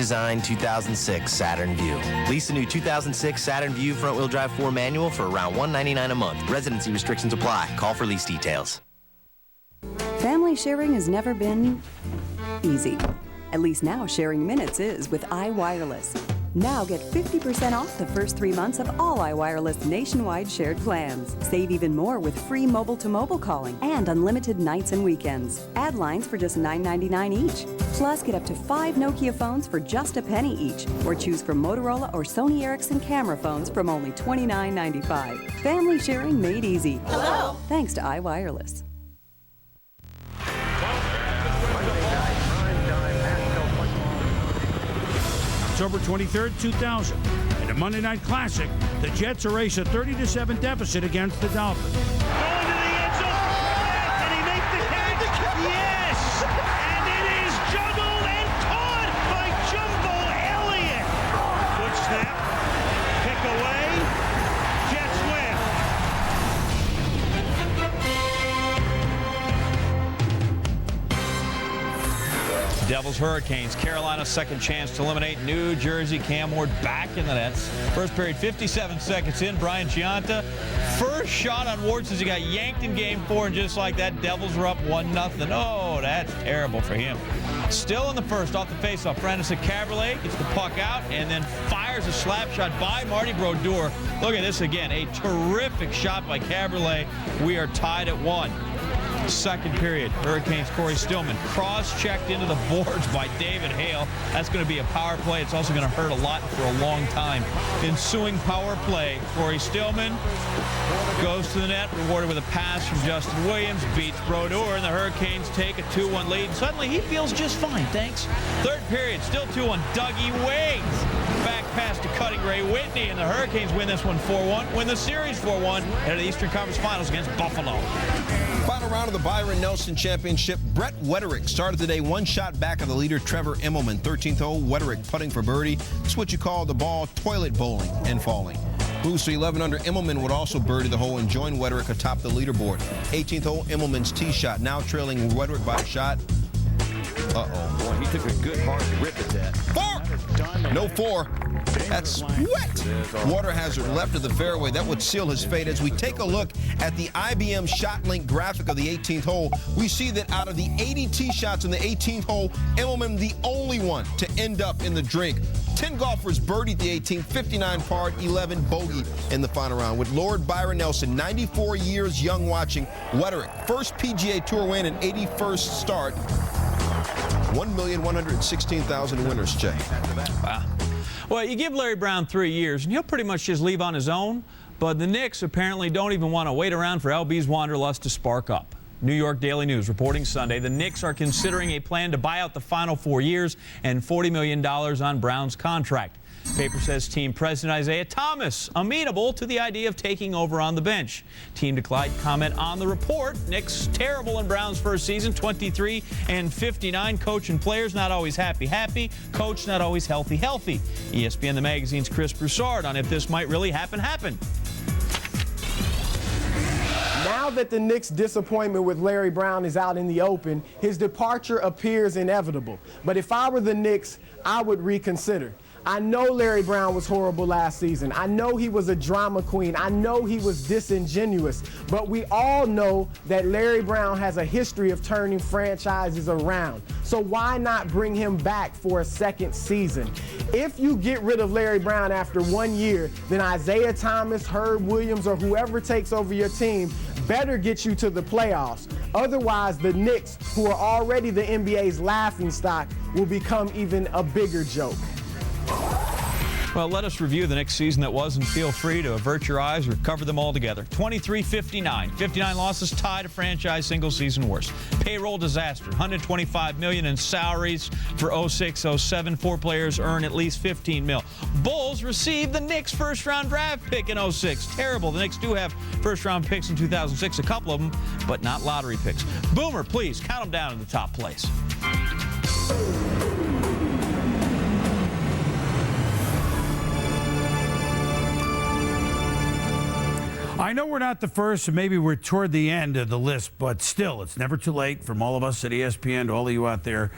Redesigned 2006 Saturn Vue. Lease a new 2006 Saturn Vue front-wheel drive 4 manual for around $199 a month. Residency restrictions apply. Call for lease details. Family sharing has never been easy. At least now sharing minutes is with iWireless. Now get 50% off the first 3 months of all iWireless nationwide shared plans. Save even more with free mobile-to-mobile calling and unlimited nights and weekends. Add lines for just $9.99 each. Plus, get up to 5 Nokia phones for just a penny each. Or choose from Motorola or Sony Ericsson camera phones from only $29.95. Family sharing made easy. Hello. Thanks to iWireless. October 23rd, 2000. In a Monday Night Classic, the Jets erase a 30-7 deficit against the Dolphins. Going to the end zone. Can he make the catch? Yes! And it is juggled and caught by Jumbo Elliott. Good snap. Pick away. Jets win. Devils Hurricanes. Carolina's second chance to eliminate New Jersey. Cam Ward back in the nets. First period, 57 seconds in. Brian Chianta. First shot on Ward since he got yanked in game 4, and just like that, Devils are up 1-0. Oh, that's terrible for him. Still in the first, off the faceoff, Brandon Cabriolet gets the puck out and then fires a slap shot by Marty Brodeur. Look at this again, a terrific shot by Cabriolet. We are tied at 1. Second period, Hurricanes Corey Stillman cross-checked into the boards by David Hale. That's going to be a power play. It's also going to hurt a lot for a long time. Ensuing power play, Corey Stillman goes to the net, rewarded with a pass from Justin Williams, beats Brodeur, and the Hurricanes take a 2-1 lead. And suddenly he feels just fine, thanks. Third period, still 2-1. Dougie Waits back pass to Cutting Ray Whitney, and the Hurricanes win this one 4-1, win the series 4-1, head to the Eastern Conference Finals against Buffalo. Final round of the Byron Nelson Championship. Brett Wederick started the day one shot back of the leader, Trevor Immelman. 13th hole, Wederick putting for birdie. It's what you call the ball toilet bowling and falling. Moves to 11 under. Immelman would also birdie the hole and join Wederick atop the leaderboard. 18th hole, Immelman's tee shot, now trailing Wederick by a shot. Uh-oh. Boy, he took a good hard rip at that. 4! No 4. That's wet. Water hazard left of the fairway. That would seal his fate. As we take a look at the IBM ShotLink graphic of the 18th hole, we see that out of the 80 tee shots in the 18th hole, Immelman the only one to end up in the drink. 10 golfers birdied the 18th, 59 par, 11 bogey in the final round. With Lord Byron Nelson, 94 years young, watching. Wederick, first PGA Tour win and 81st start. 1,116,000 winners, Jay. Wow. Well, you give Larry Brown 3 years, and he'll pretty much just leave on his own. But the Knicks apparently don't even want to wait around for LB's wanderlust to spark up. New York Daily News reporting Sunday, the Knicks are considering a plan to buy out the final 4 years and $40 million on Brown's contract. Paper says team president Isaiah Thomas amenable to the idea of taking over on the bench. Team declined comment on the report. Knicks terrible in Brown's first season, 23 and 59. Coach and players not always happy. Coach not always healthy. ESPN, the magazine's Chris Broussard on if this might really happen. Now that the Knicks' disappointment with Larry Brown is out in the open, his departure appears inevitable. But if I were the Knicks, I would reconsider. I know Larry Brown was horrible last season. I know he was a drama queen. I know he was disingenuous. But we all know that Larry Brown has a history of turning franchises around. So why not bring him back for a second season? If you get rid of Larry Brown after 1 year, then Isaiah Thomas, Herb Williams, or whoever takes over your team better get you to the playoffs. Otherwise, the Knicks, who are already the NBA's laughingstock, will become even a bigger joke. Well, let us review the next season that was, and feel free to avert your eyes or cover them all together. 23-59. 59 losses tied a franchise single-season worst. Payroll disaster. $125 million in salaries for 06-07. 4 players earn at least $15 million. Bulls received the Knicks' first-round draft pick in 06. Terrible. The Knicks do have first-round picks in 2006, a couple of them, but not lottery picks. Boomer, please count them down in the top place. I know we're not the first, and maybe we're toward the end of the list, but still, it's never too late from all of us at ESPN to all of you out there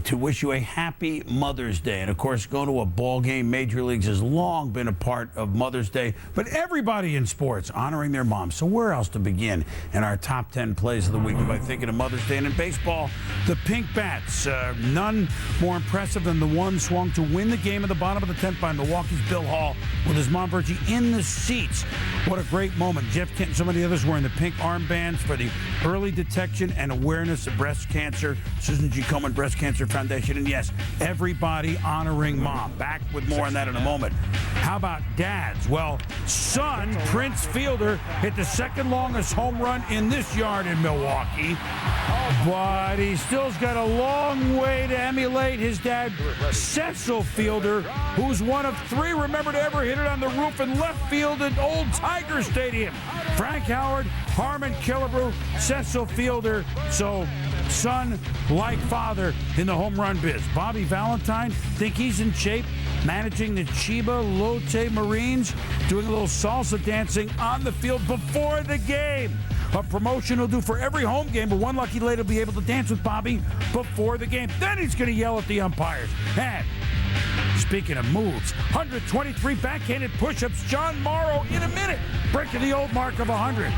to wish you a happy Mother's Day. And, of course, going to a ball game, Major Leagues has long been a part of Mother's Day, but everybody in sports honoring their moms. So where else to begin in our top 10 plays of the week by thinking of Mother's Day? And in baseball, the Pink Bats, none more impressive than the one swung to win the game at the bottom of the 10th by Milwaukee's Bill Hall with his mom Virgie in the seats. What a great moment. Jeff Kent and so many others wearing the pink armbands for the early detection and awareness of breast cancer. Susan G. Komen Breast Cancer Foundation. And yes, everybody honoring mom. Back with more on that in a moment. How about dads? Well, son, Prince Fielder, hit the second longest home run in this yard in Milwaukee. But he still's got a long way to emulate his dad, Cecil Fielder, who's one of 3 remember to ever hit it on the roof in left field at Old Tiger Stadium. Frank Howard, Harmon Killebrew, Cecil Fielder. So son like father in the home run biz. Bobby Valentine, think he's in shape, managing the Chiba Lotte Marines, doing a little salsa dancing on the field before the game. A promotion he'll do for every home game, but one lucky lady will be able to dance with Bobby before the game. Then he's going to yell at the umpires. And speaking of moves, 123 backhanded push-ups, John Morrow in a minute, breaking the old mark of 100.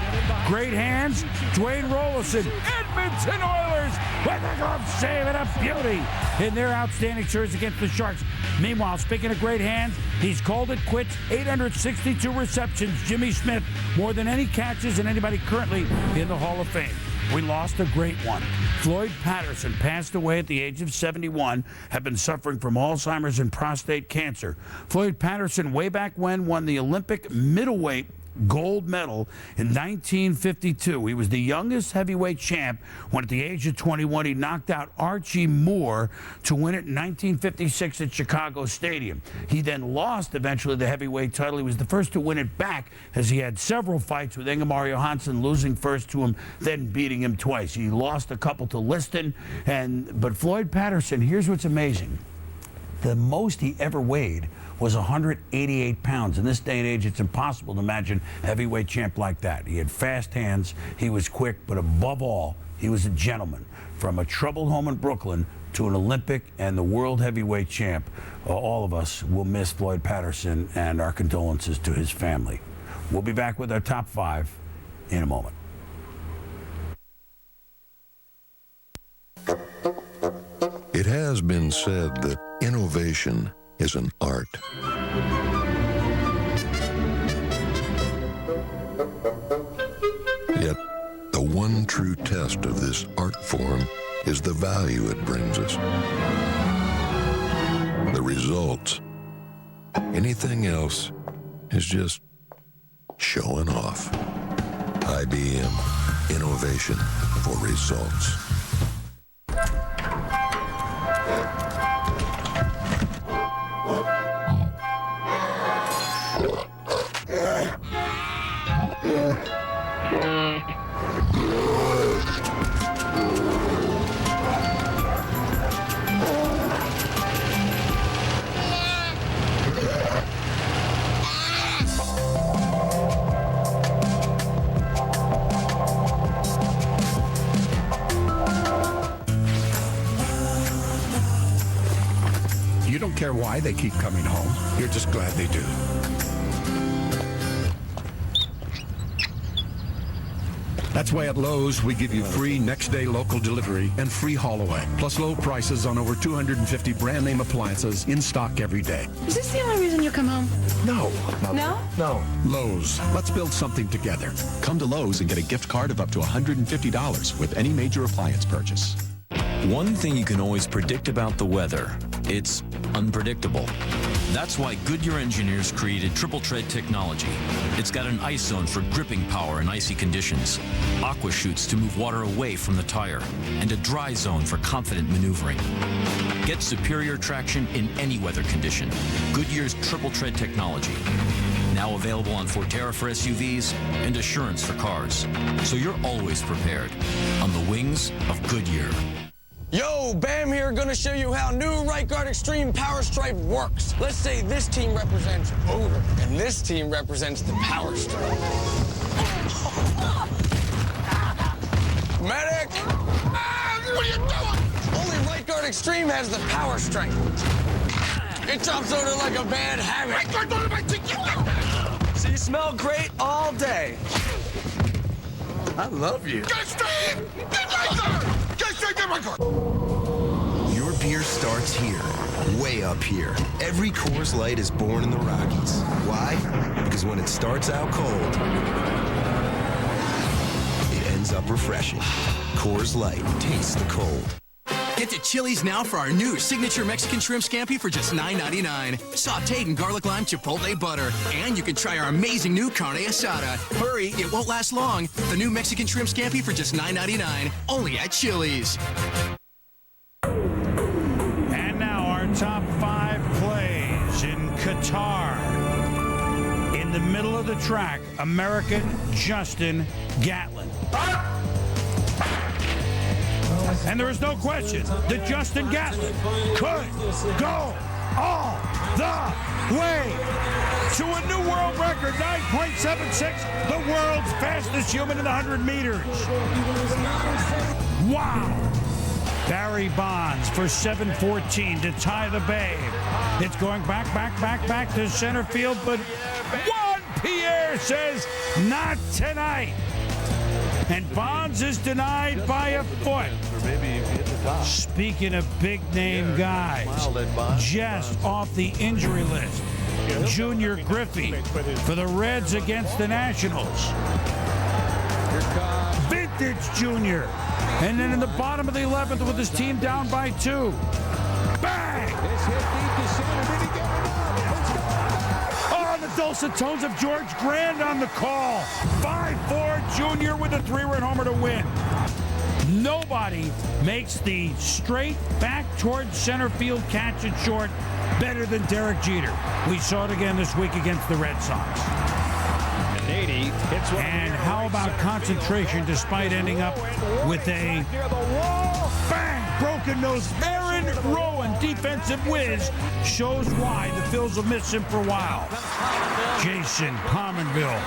Great hands, Dwayne Rollison, Edmonton Oilers with a glove save and a beauty in their outstanding series against the Sharks. Meanwhile, speaking of great hands, he's called it quits, 862 receptions. Jimmy Smith, more than any catches and anybody currently in the Hall of Fame. We lost a great one. Floyd Patterson passed away at the age of 71, had been suffering from Alzheimer's and prostate cancer. Floyd Patterson, way back when, won the Olympic middleweight gold medal in 1952. He was the youngest heavyweight champ when at the age of 21 he knocked out Archie Moore to win it in 1956 at Chicago Stadium. He then lost eventually the heavyweight title. He was the first to win it back as he had several fights with Ingemar Johansson, losing first to him, then beating him twice. He lost a couple to Liston, but Floyd Patterson, here's what's amazing. The most he ever weighed was 188 pounds. In this day and age, it's impossible to imagine a heavyweight champ like that. He had fast hands, he was quick, but above all, he was a gentleman. From a troubled home in Brooklyn to an Olympic and the world heavyweight champ, all of us will miss Floyd Patterson, and our condolences to his family. We'll be back with our top 5 in a moment. It has been said that innovation is an art. Yet, the one true test of this art form is the value it brings us. The results. Anything else is just showing off. IBM. Innovation for results. You don't care why they keep coming home. You're just glad they do. That's why at Lowe's, we give you free next-day local delivery and free haul away, plus low prices on over 250 brand-name appliances in stock every day. Is this the only reason you come home? No. No? No. Lowe's. Let's build something together. Come to Lowe's and get a gift card of up to $150 with any major appliance purchase. One thing you can always predict about the weather, it's unpredictable. That's why Goodyear engineers created Triple Tread technology. It's got an ice zone for gripping power in icy conditions, aqua chutes to move water away from the tire, and a dry zone for confident maneuvering. Get superior traction in any weather condition. Goodyear's Triple Tread technology. Now available on Forterra for SUVs and Assurance for cars. So you're always prepared on the wings of Goodyear. Yo, Bam here, gonna show you how new Right Guard Extreme Power Stripe works. Let's say this team represents odor, and this team represents the Power Stripe. Medic! What are you doing? Only Right Guard Extreme has the Power Stripe. It chops odor like a bad habit. Right Guard, what am I thinking? So you smell great all day. I love you. Get Extreme! Get Right Guard! Get Extreme, get Right Guard! Your beer starts here, way up here. Every Coors Light is born in the Rockies. Why? Because when it starts out cold, it ends up refreshing. Coors Light, taste the cold. Get to Chili's now for our new signature Mexican shrimp scampi for just $9.99. Sauteed in garlic lime chipotle butter. And you can try our amazing new carne asada. Hurry, it won't last long. The new Mexican shrimp scampi for just $9.99. Only at Chili's. And now our top 5 plays in Qatar. In the middle of the track, American Justin Gatlin. And there is no question that Justin Gatlin could go all the way to a new world record, 9.76, the world's fastest human in the 100 meters. Wow. Barry Bonds for 7:14 to tie the babe. It's going back to center field, but Juan Pierre says, not tonight. And Bonds is denied by a foot. Speaking of big-name guys, just off the injury list, Junior Griffey for the Reds against the Nationals. Vintage Junior. And then in the bottom of the 11th with his team down by 2. Bang! Oh, the dulcet tones of George Grand on the call. 5-4 Junior with a 3-run homer to win. Nobody makes the straight back towards center field catch at short better than Derek Jeter. We saw it again this week against the Red Sox. And how about concentration despite ending up with a bang, broken nose. Aaron Rowan, defensive whiz, shows why the Phils will miss him for a while. Jason Pominville,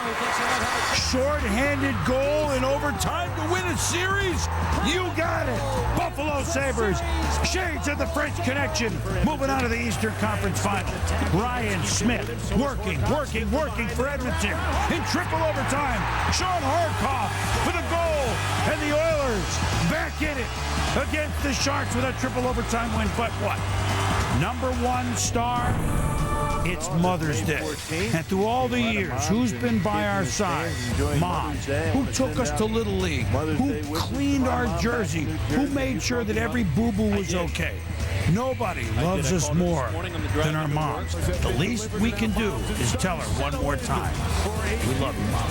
short-handed goal in overtime to win a series. You got it. Buffalo Sabres, shades of the French Connection, moving on to the Eastern Conference Final. Ryan Smith working for Edmonton in triple overtime. Sean Harkoff for the goal, and the Oilers back in it against the Sharks with a triple overtime win. But what? Number 1 star. It's Mother's Day. And through all the years, who's been by our side? Moms, who took us to Little League, who cleaned our jersey, who made sure that every boo-boo was okay. Nobody loves us more than our moms. The least we can do is tell her one more time. We love you, Mom.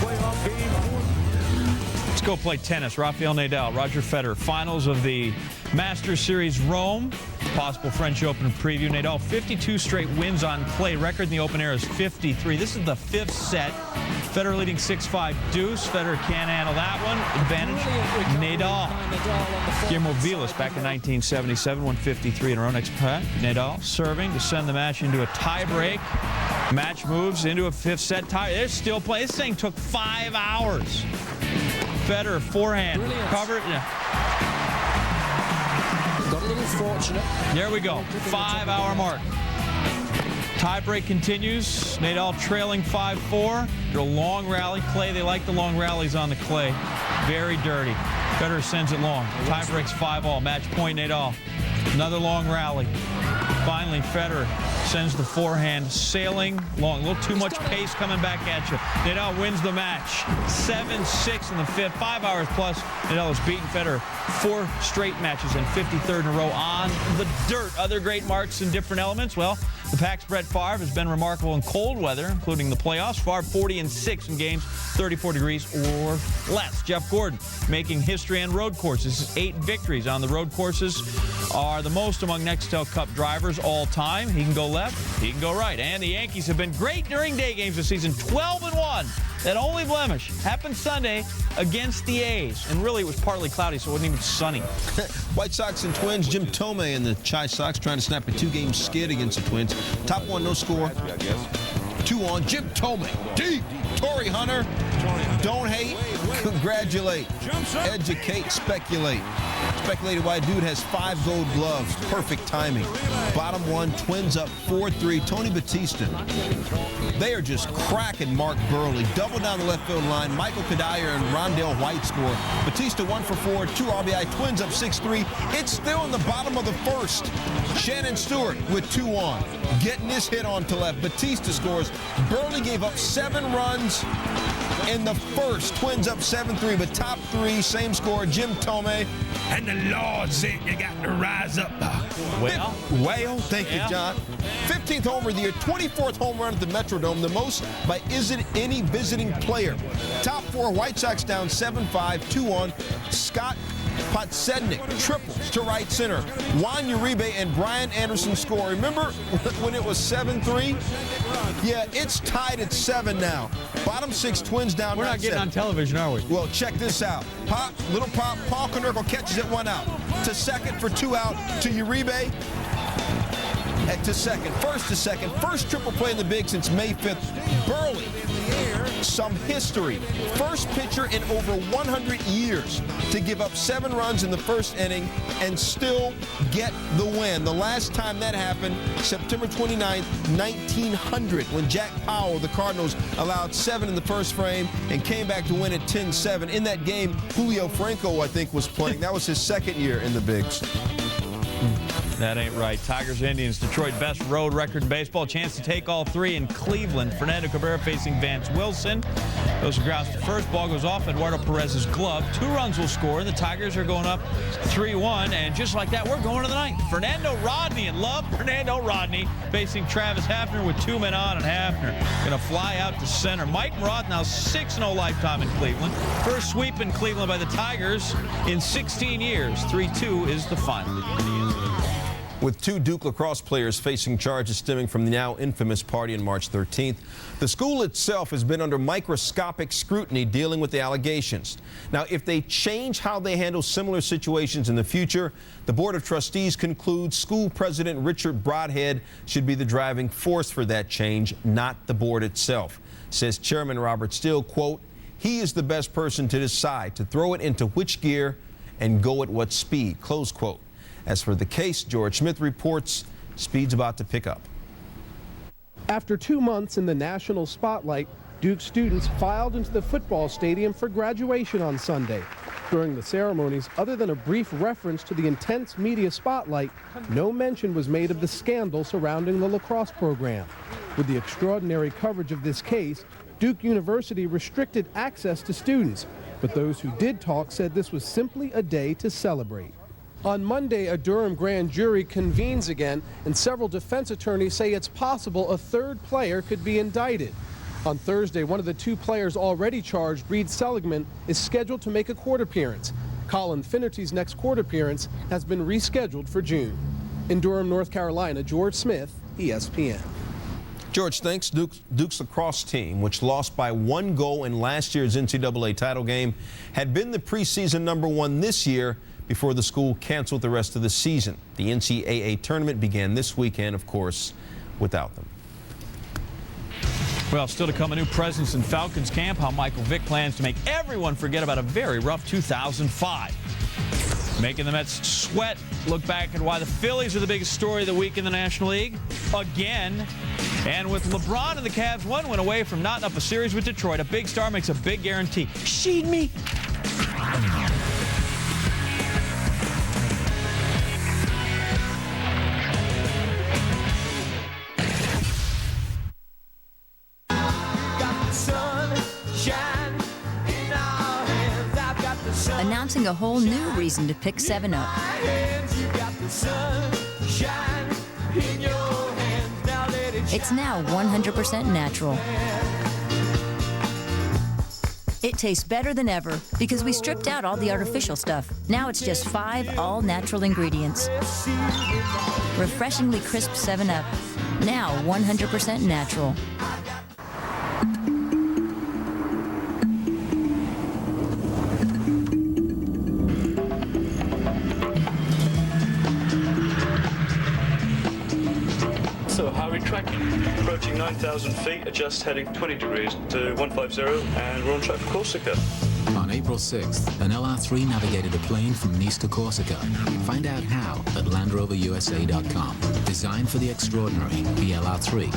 Let's go play tennis. Rafael Nadal, Roger Federer, finals of the Masters Series Rome. Possible French Open preview. Nadal, 52 straight wins on clay. Record in the open era is 53. This is the 5th set. Federer leading 6-5 deuce. Federer can't handle that one. Advantage, Nadal. Guillermo Vilas back in 1977, won 53 in a row. Next pat, Nadal serving to send the match into a tie-break. Match moves into a 5th set tie. They're still playing. This thing took 5 hours. Federer forehand covered. Got a little fortunate. There we go. 5-hour mark. Tiebreak continues. Nadal trailing 5-4. They're a long rally. Clay, they like the long rallies on the clay. Very dirty. Federer sends it long. Tiebreak's 5-all. Match point, Nadal. Another long rally. Finally, Federer sends the forehand sailing long. A little too much pace coming back at you. Nadal wins the match. 7-6 in the 5th. 5 hours plus. Nadal has beaten Federer 4 straight matches and 53rd in a row on the dirt. Other great marks in different elements. Well, the Pack's Brett Favre has been remarkable in cold weather, including the playoffs. Favre 40-6 in games 34 degrees or less. Jeff Gordon making history on road courses. 8 victories on the road courses are the most among Nextel Cup drivers all time. He can go left, he can go right. And the Yankees have been great during day games this season. 12-1. That only blemish happened Sunday against the A's. And really, it was partly cloudy, so it wasn't even sunny. White Sox and Twins. Jim Tomei and the Chi Sox trying to snap a 2-game skid against the Twins. Top 1, no score. 2 on. Jim Tomei. Deep. Torrey Hunter. Don't hate. Congratulate. Educate. Speculate. Speculated why dude has 5 gold gloves. Perfect timing. Bottom 1, Twins up 4-3. Tony Batista. They are just cracking Mark Burley. Double down the left field line. Michael Kadire and Rondell White score. Batista 1 for 4, 2 RBI. Twins up 6-3. It's still in the bottom of the 1st. Shannon Stewart with 2 on. Getting this hit on to left. Batista scores. Burley gave up 7 runs in the 1st. Twins up 7-3, but top 3, same score. Jim Tomei. And Then the Lord said you got to rise up. Well, thank you, John. 15th homer of the year, 24th home run at the Metrodome, the most by any visiting player. Top four, White Sox down 7-5, 2-1. Scott Podsednik triples to right center. Juan Uribe and Brian Anderson score. Remember when it was 7-3? Yeah, it's tied at 7 now. Bottom six, Twins down. We're not getting 9-7. on television, are we? Well, check this out. Little pop, Paul Konerko catches it 1 out. To second for 2 out. To Uribe. To second. First to second. First triple play in the big since May 5th. Burley. Some history. First pitcher in over 100 years to give up 7 runs in the first inning and still get the win. The last time that happened, September 29th, 1900, when Jack Powell, the Cardinals, allowed 7 in the first frame and came back to win at 10-7. In that game, Julio Franco, I think, was playing. That was his second year in the bigs. That ain't right. Tigers, Indians, Detroit, best road record in baseball. Chance to take all 3 in Cleveland. Fernando Cabrera facing Vance Wilson. Goes to grounds to first. Ball goes off Eduardo Perez's glove. 2 runs will score. The Tigers are going up 3-1. And just like that, we're going to the ninth. Fernando Rodney, and love Fernando Rodney, facing Travis Hafner with 2 men on, and Hafner going to fly out to center. Mike Roth now 6-0 lifetime in Cleveland. First sweep in Cleveland by the Tigers in 16 years. 3-2 is the final. With 2 Duke lacrosse players facing charges stemming from the now infamous party on March 13th, the school itself has been under microscopic scrutiny dealing with the allegations. Now, if they change how they handle similar situations in the future, the Board of Trustees concludes school president Richard Broadhead should be the driving force for that change, not the board itself. Says Chairman Robert Steele, quote, "He is the best person to decide to throw it into which gear and go at what speed," close quote. As for the case, George Smith reports speed's about to pick up. After 2 months in the national spotlight, Duke students filed into the football stadium for graduation on Sunday. During the ceremonies, other than a brief reference to the intense media spotlight, no mention was made of the scandal surrounding the lacrosse program. With the extraordinary coverage of this case, Duke University restricted access to students, but those who did talk said this was simply a day to celebrate. On Monday, a Durham grand jury convenes again, and several defense attorneys say it's possible a 3rd player could be indicted. On Thursday, one of the 2 players already charged, Reed Seligman, is scheduled to make a court appearance. Colin Finnerty's next court appearance has been rescheduled for June. In Durham, North Carolina, George Smith, ESPN. George, thanks. Duke's lacrosse team, which lost by 1 goal in last year's NCAA title game, had been the preseason #1 this year before the school canceled the rest of the season. The NCAA tournament began this weekend, of course, without them. Well, still to come, a new presence in Falcons camp, how Michael Vick plans to make everyone forget about a very rough 2005. Making the Mets sweat, look back at why the Phillies are the biggest story of the week in the National League again. And with LeBron and the Cavs 1 win away from knotting up a series with Detroit, a big star makes a big guarantee. Sheed me. Announcing a whole new reason to pick 7-Up. It's now 100% natural. It tastes better than ever because we stripped out all the artificial stuff. Now it's just 5 all-natural ingredients. Refreshingly crisp 7-Up. Now 100% natural. So how are we tracking? Approaching 9,000 feet, adjust heading 20 degrees to 150, and we're on track for Corsica. On April 6th, an LR3 navigated a plane from Nice to Corsica. Find out how at LandRoverUSA.com. Designed for the extraordinary, the LR3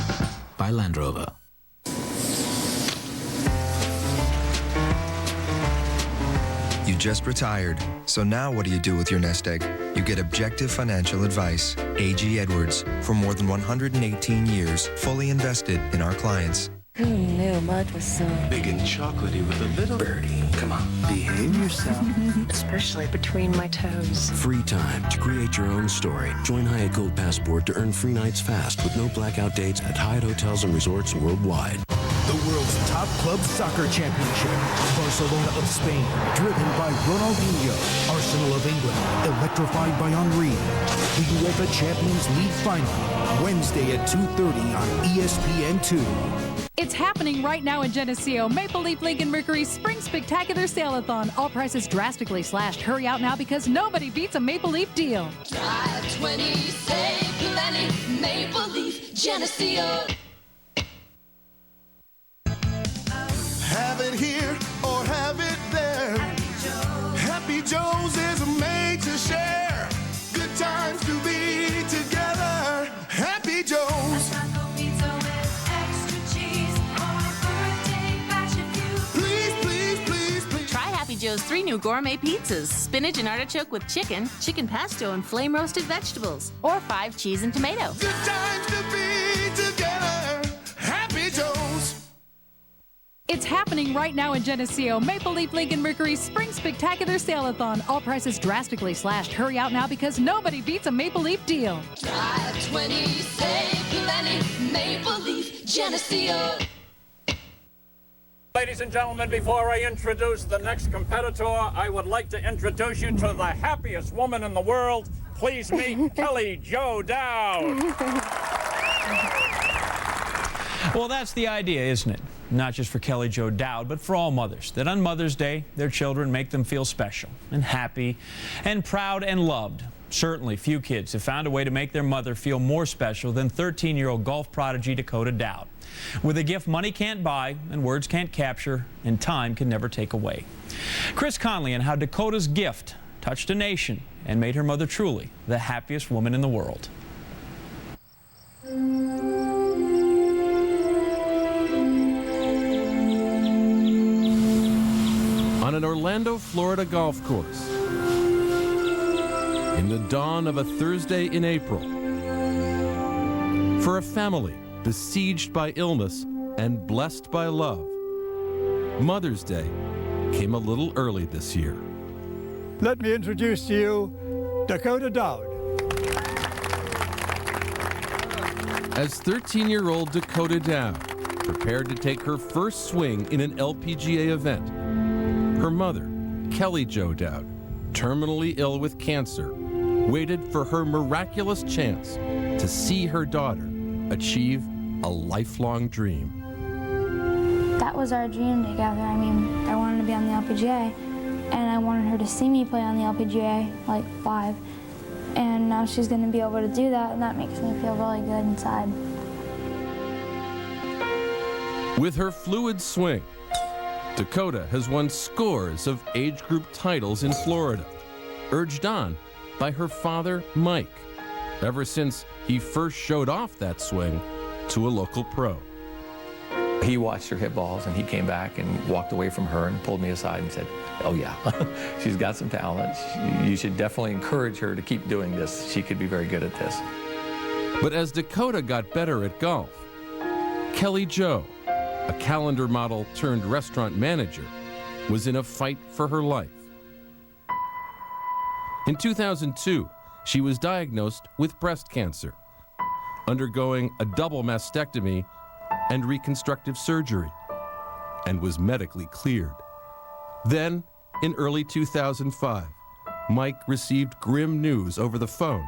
by Land Rover. You just retired, so now what do you do with your nest egg? You get objective financial advice. A.G. Edwards, for more than 118 years, fully invested in our clients. Who knew mud was so big and chocolatey with a little birdie? Come on, behave yourself. especially between my toes? Free time to create your own story. Join Hyatt Gold Passport to earn free nights fast with no blackout dates at Hyatt hotels and resorts worldwide. The world's top club soccer championship. Barcelona of Spain, driven by Ronaldinho. Arsenal of England, electrified by Henry. The UEFA Champions League final, Wednesday at 2:30 on ESPN2. It's happening right now in Geneseo. Maple Leaf Lincoln Mercury's Spring Spectacular Sale-a-thon. All prices drastically slashed. Hurry out now because nobody beats a Maple Leaf deal. Drive 20, save plenty. Maple Leaf, Geneseo. Have it here or have it there. Happy Joe's is made to share. Good times to be together. Happy Joe's. Try Happy Joe's 3 new gourmet pizzas. Spinach and artichoke with chicken, chicken pesto and flame roasted vegetables. Or 5 cheese and tomato. Good times to be together. Happy Joe's. It's happening right now in Geneseo. Maple Leaf Lincoln Mercury's Spring Spectacular Sale-a-thon. All prices drastically slashed. Hurry out now because nobody beats a Maple Leaf deal. Drive 20, save plenty. Maple Leaf, Geneseo. Ladies and gentlemen, before I introduce the next competitor, I would like to introduce you to the happiest woman in the world. Please meet Kelly Jo Dowd. Well, that's the idea, isn't it? Not just for Kelly Jo Dowd, but for all mothers, that on Mother's Day, their children make them feel special and happy and proud and loved. Certainly, few kids have found a way to make their mother feel more special than 13-year-old golf prodigy Dakota Dowd. With a gift money can't buy and words can't capture and time can never take away. Chris Conley and how Dakota's gift touched a nation and made her mother truly the happiest woman in the world. On an Orlando, Florida golf course, in the dawn of a Thursday in April, for a family besieged by illness and blessed by love, Mother's Day came a little early this year. Let me introduce to you Dakota Dowd. As 13-year-old Dakota Dowd prepared to take her first swing in an LPGA event, her mother, Kelly Jo Dowd, terminally ill with cancer, waited for her miraculous chance to see her daughter achieve a lifelong dream. That was our dream together. I mean, I wanted to be on the LPGA, and I wanted her to see me play on the LPGA, like, live. And now she's going to be able to do that, and that makes me feel really good inside. With her fluid swing, Dakota has won scores of age group titles in Florida, urged on by her father, Mike, ever since he first showed off that swing to a local pro. He watched her hit balls, and he came back and walked away from her and pulled me aside and said, oh yeah, she's got some talent. You should definitely encourage her to keep doing this. She could be very good at this. But as Dakota got better at golf, Kelly Jo, a calendar model turned restaurant manager, was in a fight for her life. In 2002, she was diagnosed with breast cancer, undergoing a double mastectomy and reconstructive surgery, and was medically cleared. Then, in early 2005, Mike received grim news over the phone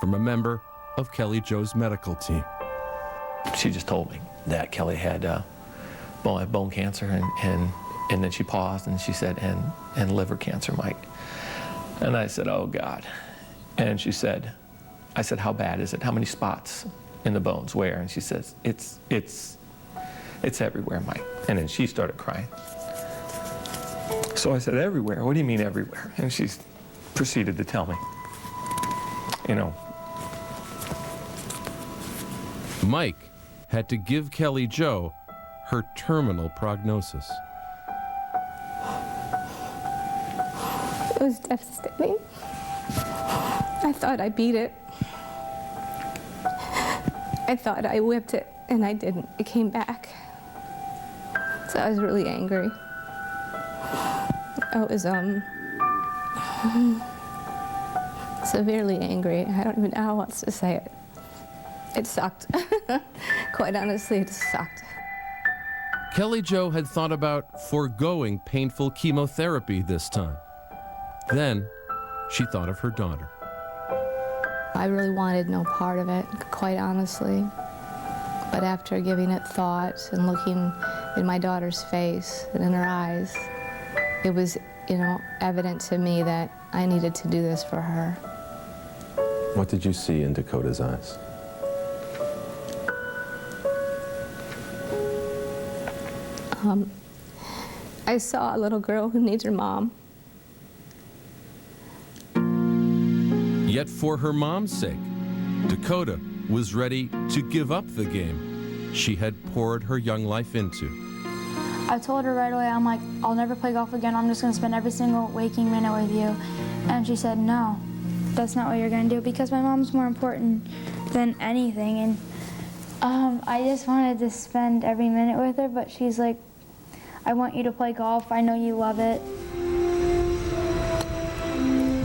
from a member of Kelly Jo's medical team. She just told me that Kelly had bone cancer, and then she paused and she said, and liver cancer, Mike. And I said, oh God. And she said, I said, how bad is it? How many spots in the bones? Where? And she says, it's everywhere, Mike. And then she started crying. So I said, everywhere? What do you mean everywhere? And she proceeded to tell me, you know. Mike had to give Kelly Jo her terminal prognosis. It was devastating. I thought I beat it. I thought I whipped it, and I didn't. It came back. So I was really angry. I was severely angry. I don't even know how else to say it. It sucked. Quite honestly, it sucked. Kelly Jo had thought about foregoing painful chemotherapy this time. Then she thought of her daughter. I really wanted no part of it, quite honestly. But after giving it thought and looking in my daughter's face and in her eyes, it was, evident to me that I needed to do this for her. What did you see in Dakota's eyes? I saw a little girl who needs her mom. Yet for her mom's sake, Dakota was ready to give up the game she had poured her young life into. I told her right away, I'm like, I'll never play golf again. I'm just going to spend every single waking minute with you. And she said, no, that's not what you're going to do, because my mom's more important than anything. And I just wanted to spend every minute with her, but she's like, I want you to play golf. I know you love it.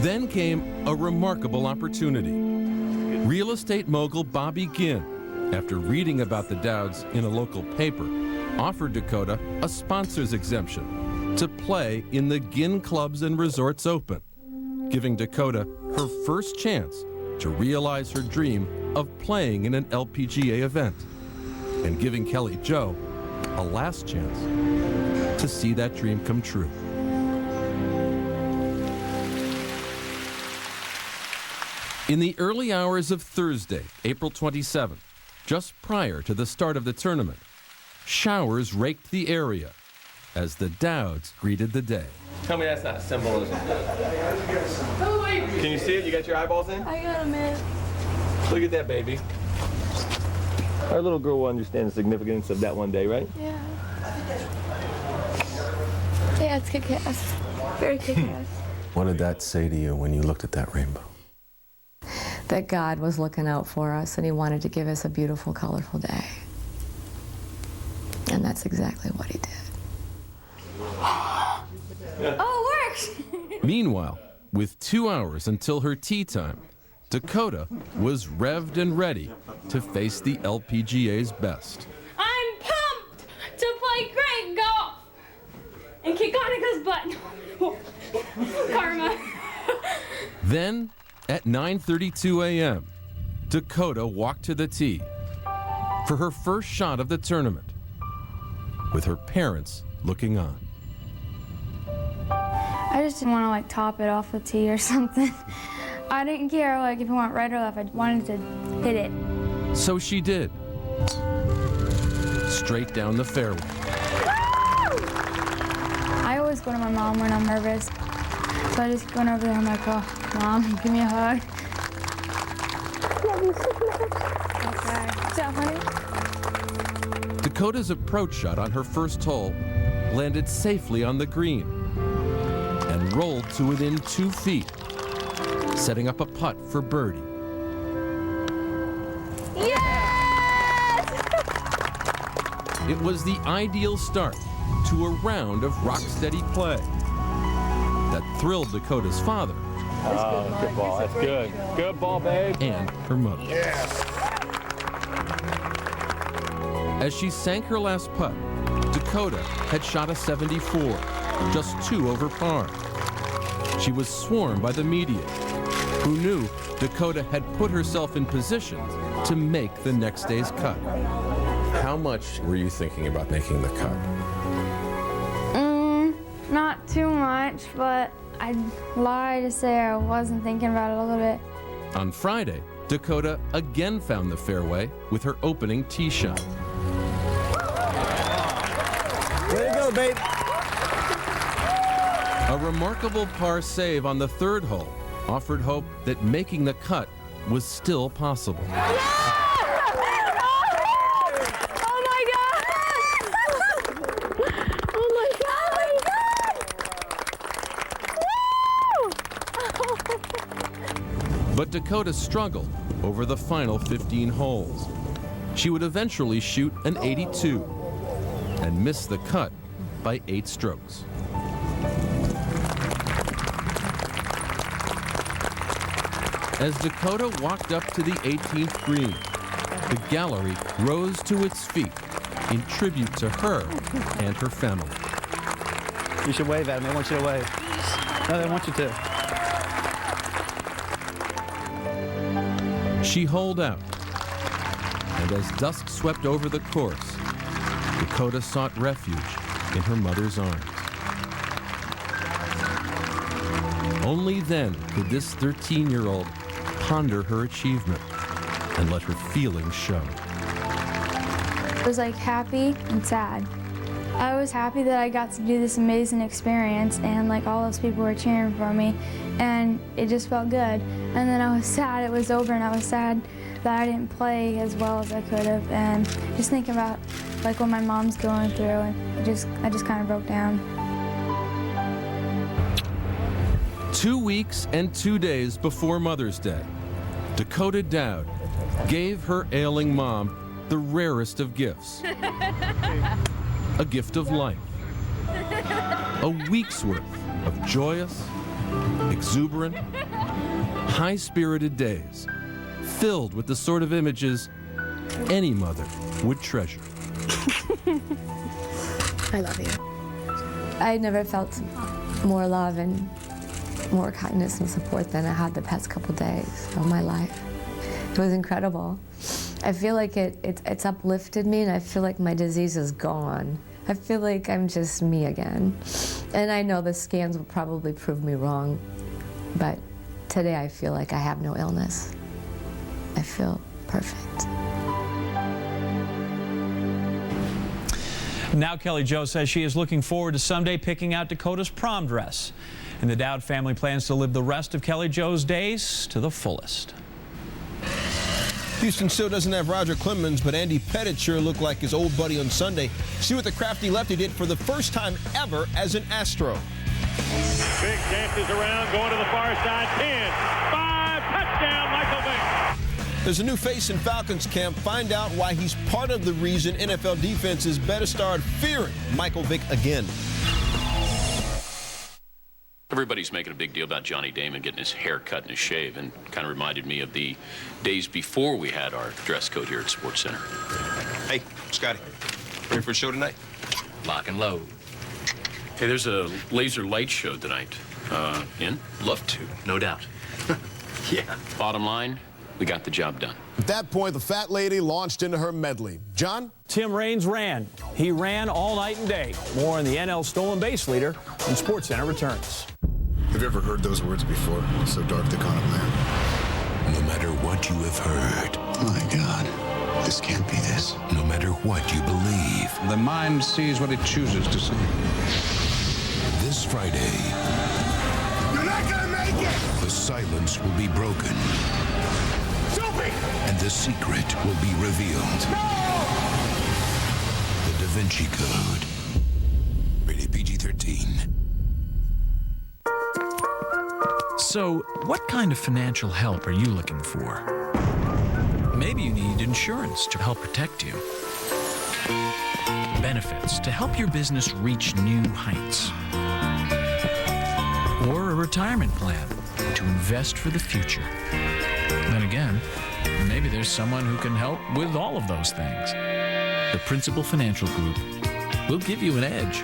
Then came a remarkable opportunity. Real estate mogul Bobby Ginn, after reading about the Dowds in a local paper, offered Dakota a sponsor's exemption to play in the Ginn Clubs and Resorts Open, giving Dakota her first chance to realize her dream of playing in an LPGA event, and giving Kelly Jo a last chance to see that dream come true. In the early hours of Thursday, April 27th, just prior to the start of the tournament, showers raked the area as the Dowds greeted the day. Tell me that's not symbolism. Can you see it? You got your eyeballs in? I got them in. Look at that, baby. Our little girl will understand the significance of that one day, right? Yeah. Yeah, it's kick-ass. Very kick-ass. What did that say to you when you looked at that rainbow? That God was looking out for us and he wanted to give us a beautiful, colorful day. And that's exactly what he did. Oh, it works! Meanwhile, with 2 hours until her tee time, Dakota was revved and ready to face the LPGA's best. I'm pumped to play great golf and kick Annika's butt. Karma. Then, at 9:32 a.m., Dakota walked to the tee for her first shot of the tournament, with her parents looking on. I just didn't want to top it off the tee or something. I didn't care if it went right or left. I wanted to hit it. So she did. Straight down the fairway. I always go to my mom when I'm nervous. So I just went over there and I'm like, oh, Mom, give me a hug. Love you so much. Okay. Is that honey? Dakota's approach shot on her first hole landed safely on the green and rolled to within 2 feet, setting up a putt for birdie. Yes! It was the ideal start to a round of rock-steady play that thrilled Dakota's father. Oh, good ball. That's good. Good ball, babe. And her mother. Yes. As she sank her last putt, Dakota had shot a 74, just 2 over par. She was swarmed by the media, who knew Dakota had put herself in position to make the next day's cut. How much were you thinking about making the cut? Not too much, but I'd lie to say I wasn't thinking about it a little bit. On Friday, Dakota again found the fairway with her opening tee shot. Way to go, babe. A remarkable par save on the 3rd hole offered hope that making the cut was still possible. But Dakota struggled over the final 15 holes. She would eventually shoot an 82 and miss the cut by 8 strokes. As Dakota walked up to the 18th green, the gallery rose to its feet in tribute to her and her family. You should wave at them. They want you to wave. No, they want you to. She holed out, and as dusk swept over the course, Dakota sought refuge in her mother's arms. Only then could this 13-year-old ponder her achievement and let her feelings show. I was like happy and sad. I was happy that I got to do this amazing experience and like all those people were cheering for me and it just felt good. And then I was sad it was over and I was sad that I didn't play as well as I could have and just thinking about like what my mom's going through and I just kind of broke down. 2 weeks and 2 days before Mother's Day, Dakota Dowd gave her ailing mom the rarest of gifts. A gift of life. A week's worth of joyous, exuberant, high-spirited days, filled with the sort of images any mother would treasure. I love you. I never felt more love and more kindness and support than I had the past couple days of my life. It was incredible. I feel like it's uplifted me and I feel like my disease is gone. I feel like I'm just me again. And I know the scans will probably prove me wrong, but today I feel like I have no illness. I feel perfect. Now Kelly Jo says she is looking forward to someday picking out Dakota's prom dress. And the Dowd family plans to live the rest of Kelly Jo's days to the fullest. Houston still doesn't have Roger Clemens, but Andy Pettitte sure looked like his old buddy on Sunday. See what the crafty lefty did for the first time ever as an Astro. Big dances around, going to the far side. 10, 5, touchdown, Michael Vick. There's a new face in Falcons camp. Find out why he's part of the reason NFL defenses better start fearing Michael Vick again. Everybody's making a big deal about Johnny Damon getting his hair cut and his shave, and kind of reminded me of the days before we had our dress code here at Sports Center. Hey, Scotty, ready for a show tonight? Lock and load. Hey, there's a laser light show tonight. In? Love to, no doubt. Yeah. Bottom line, we got the job done. At that point, the fat lady launched into her medley. John? Tim Raines ran. He ran all night and day. More on the NL stolen base leader when Sports Center returns. Have you ever heard those words before? So dark they can't land. No matter what you have heard. My God, this can't be this. No matter what you believe. The mind sees what it chooses to see. This Friday, You're not gonna make it! the silence will be broken. Sophie! And the secret will be revealed. No! The Da Vinci Code. Rated PG-13. So, what kind of financial help are you looking for? Maybe you need insurance to help protect you. Benefits to help your business reach new heights. Or a retirement plan to invest for the future. Then again, maybe there's someone who can help with all of those things. The Principal Financial Group will give you an edge.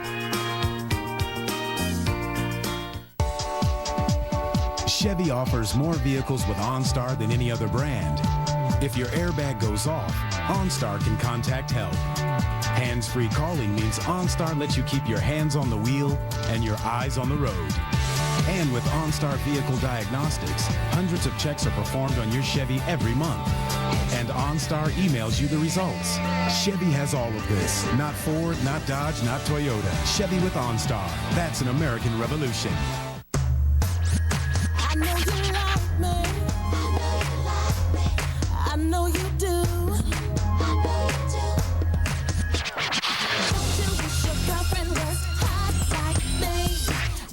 Chevy offers more vehicles with OnStar than any other brand. If your airbag goes off, OnStar can contact help. Hands-free calling means OnStar lets you keep your hands on the wheel and your eyes on the road. And with OnStar Vehicle Diagnostics, hundreds of checks are performed on your Chevy every month. And OnStar emails you the results. Chevy has all of this. Not Ford, not Dodge, not Toyota. Chevy with OnStar. That's an American revolution. I know you love me. I know you do. Don't you wish your girlfriend was hot like me?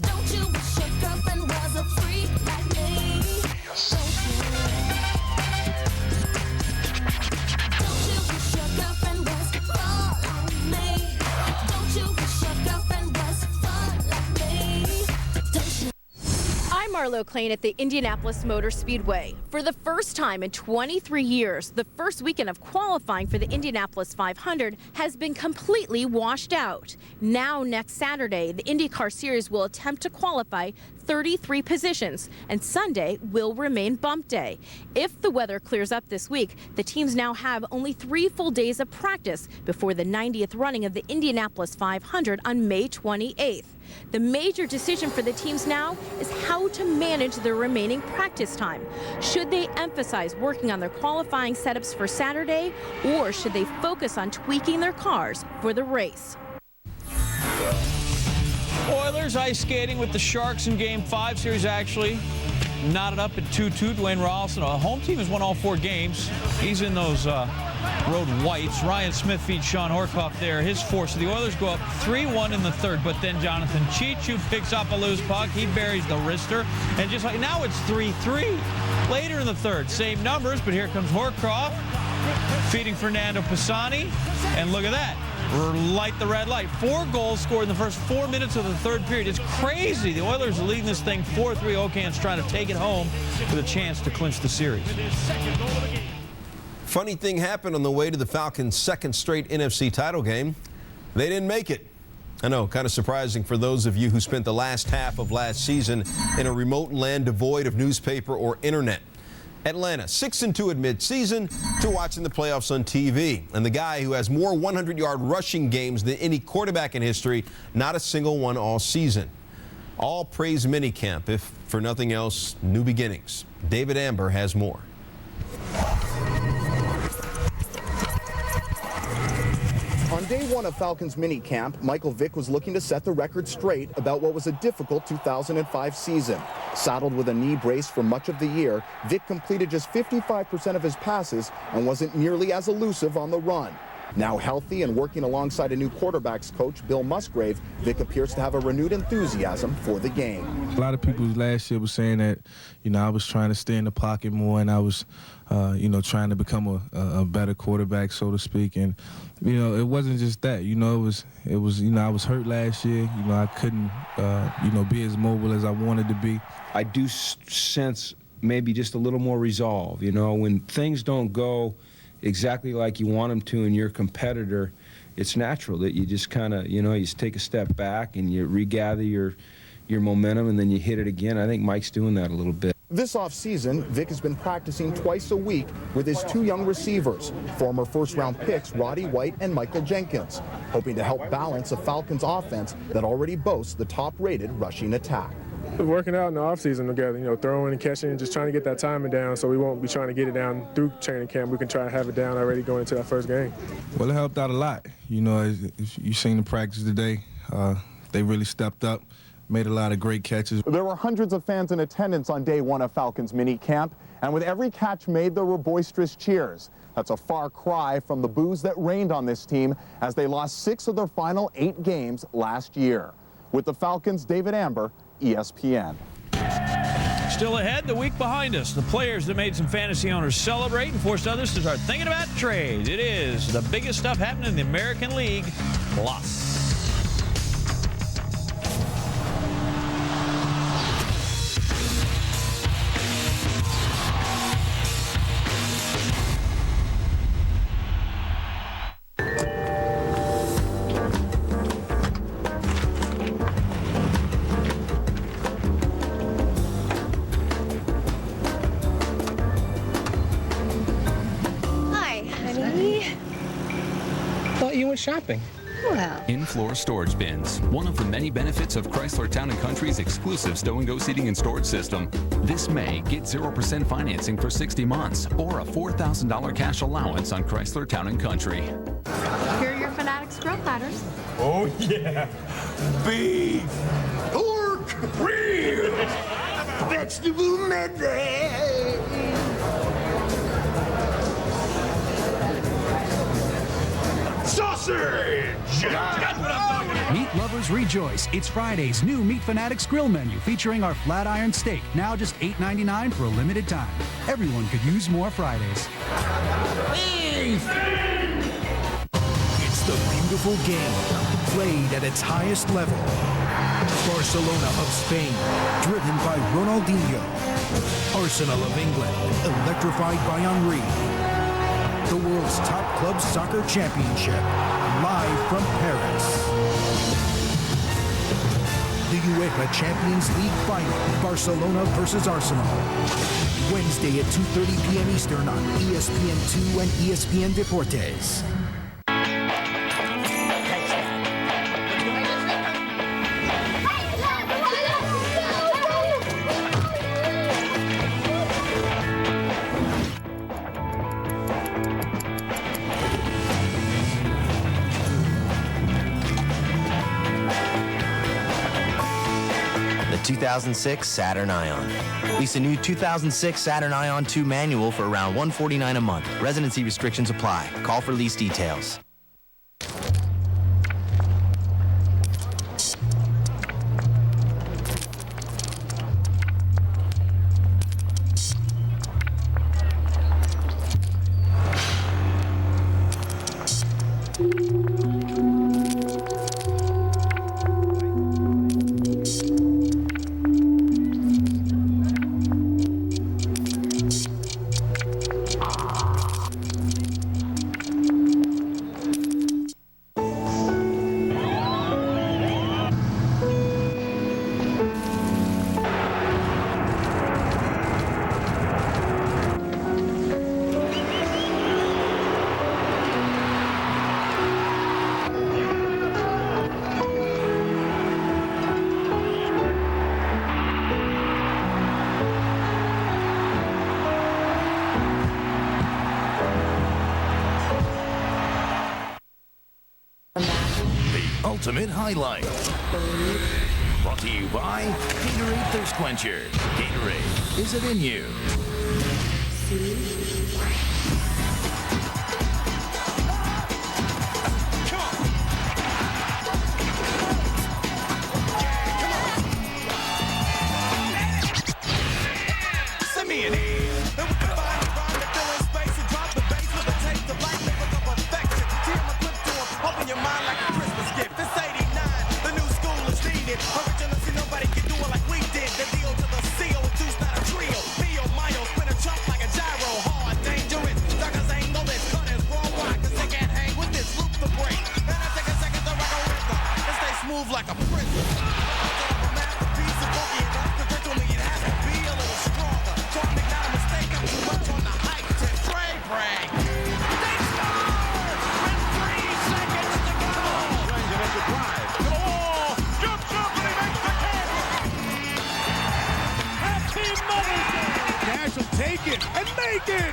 Don't you wish your girlfriend was a freak like me? Don't you wish your girlfriend was raw like me? Don't you wish your girlfriend Barlow Clane at the Indianapolis Motor Speedway. For the first time in 23 years, the first weekend of qualifying for the Indianapolis 500 has been completely washed out. Now, next Saturday, the IndyCar Series will attempt to qualify 33 positions, and Sunday will remain bump day. If the weather clears up this week, the teams now have only 3 full days of practice before the 90th running of the Indianapolis 500 on May 28th. The major decision for the teams now is how to manage their remaining practice time. Should they emphasize working on their qualifying setups for Saturday, or should they focus on tweaking their cars for the race? Oilers ice skating with the Sharks in Game 5 series, actually knotted up at 2-2. Dwayne Rolison, a home team, has won all 4 games. He's in those road whites. Ryan Smith feeds Sean Horkoff there, his 4. So the Oilers go up 3-1 in the third, but then Jonathan Chichu picks up a loose puck. He buries the wrister, and just like now it's 3-3. Later in the third, same numbers, but here comes Horkoff feeding Fernando Pisani, and look at that. Light the red light. 4 goals scored in the first 4 minutes of the third period. It's crazy. The Oilers are leading this thing 4-3. Oakham's trying to take it home with a chance to clinch the series. Funny thing happened on the way to the Falcons' second straight NFC title game. They didn't make it. I know, kind of surprising for those of you who spent the last half of last season in a remote land devoid of newspaper or internet. Atlanta 6-2 at midseason to watching the playoffs on TV. And the guy who has more 100-yard rushing games than any quarterback in history, not a single one all season. All praise minicamp, if for nothing else, new beginnings. David Amber has more. On day 1 of Falcons minicamp, Michael Vick was looking to set the record straight about what was a difficult 2005 season. Saddled with a knee brace for much of the year, Vick completed just 55% of his passes and wasn't nearly as elusive on the run. Now healthy and working alongside a new quarterbacks coach, Bill Musgrave, Vick appears to have a renewed enthusiasm for the game. A lot of people last year were saying that, I was trying to stay in the pocket more, and I was, trying to become a better quarterback, so to speak. And, it wasn't just that. I was hurt last year. I couldn't, be as mobile as I wanted to be. I do sense maybe just a little more resolve. When things don't go exactly like you want them to, and your competitor, it's natural that you just kind of, you just take a step back and you regather your momentum, and then you hit it again. I think Mike's doing that a little bit. This offseason, Vick has been practicing twice a week with his 2 young receivers, former first-round picks Roddy White and Michael Jenkins, hoping to help balance a Falcons offense that already boasts the top-rated rushing attack. We're working out in the offseason together, throwing and catching and just trying to get that timing down, so we won't be trying to get it down through training camp. We can try to have it down already going into that first game. Well, it helped out a lot. If you've seen the practice today, they really stepped up, made a lot of great catches. There were hundreds of fans in attendance on day 1 of Falcons minicamp, and with every catch made, there were boisterous cheers. That's a far cry from the boos that rained on this team as they lost 6 of their final 8 games last year. With the Falcons, David Amber, ESPN. Still ahead, the week behind us. The players that made some fantasy owners celebrate and forced others to start thinking about trades. It is the biggest stuff happening in the American League Plus. Shopping. Well. In-floor storage bins, one of the many benefits of Chrysler Town & Country's exclusive stow-and-go seating and storage system. This May, get 0% financing for 60 months or a $4,000 cash allowance on Chrysler Town & Country. Here are your Fanatics grill platters. Oh, yeah. Beef, pork, ribs, vegetable medley. Sausage! That's what I'm talking about. Meat lovers rejoice. It's Friday's new Meat Fanatics grill menu featuring our flat iron steak, now just $8.99 for a limited time. Everyone could use more Fridays. Beef! It's the beautiful game, played at its highest level. Barcelona of Spain, driven by Ronaldinho. Arsenal of England, electrified by Henry. The world's top club soccer championship, live from Paris. The UEFA Champions League final, Barcelona versus Arsenal. Wednesday at 2:30 p.m. Eastern on ESPN2 and ESPN Deportes. The 2006 Saturn Ion. Lease a new 2006 Saturn Ion 2 manual for around $149 a month. Residency restrictions apply. Call for lease details. Ultimate Highlight. Brought to you by Gatorade Thirst Quencher. Gatorade, is it in you? Send me an E. Then we can find a rhyme to fill in space and drop the bass with a taste of life, flavors of affection. See, I'm a clip to 'em, open your mind like a Christmas gift. It's 89, the new school is needed. Original, see nobody can do it like we did. The deal to the seal, two's not a trio. Mio, Mayo, spin a chump like a gyro. Hard, dangerous, suckers ain't no this. Cutters wrong, why? 'Cause they can't hang with this. Loop the break. Then I take a second to rock a rhythm and stay smooth like a prism. Masterpiece of boogie enough, 'cause they told me it has to be a little stronger. So I make not a mistake, I'm too much on the hype tip. Trey brag. They score! With 3 seconds to go! Trying to make a drive. To the wall. Jumps up and he makes the catch. Happy Mother's Day! Dash will take it and make it!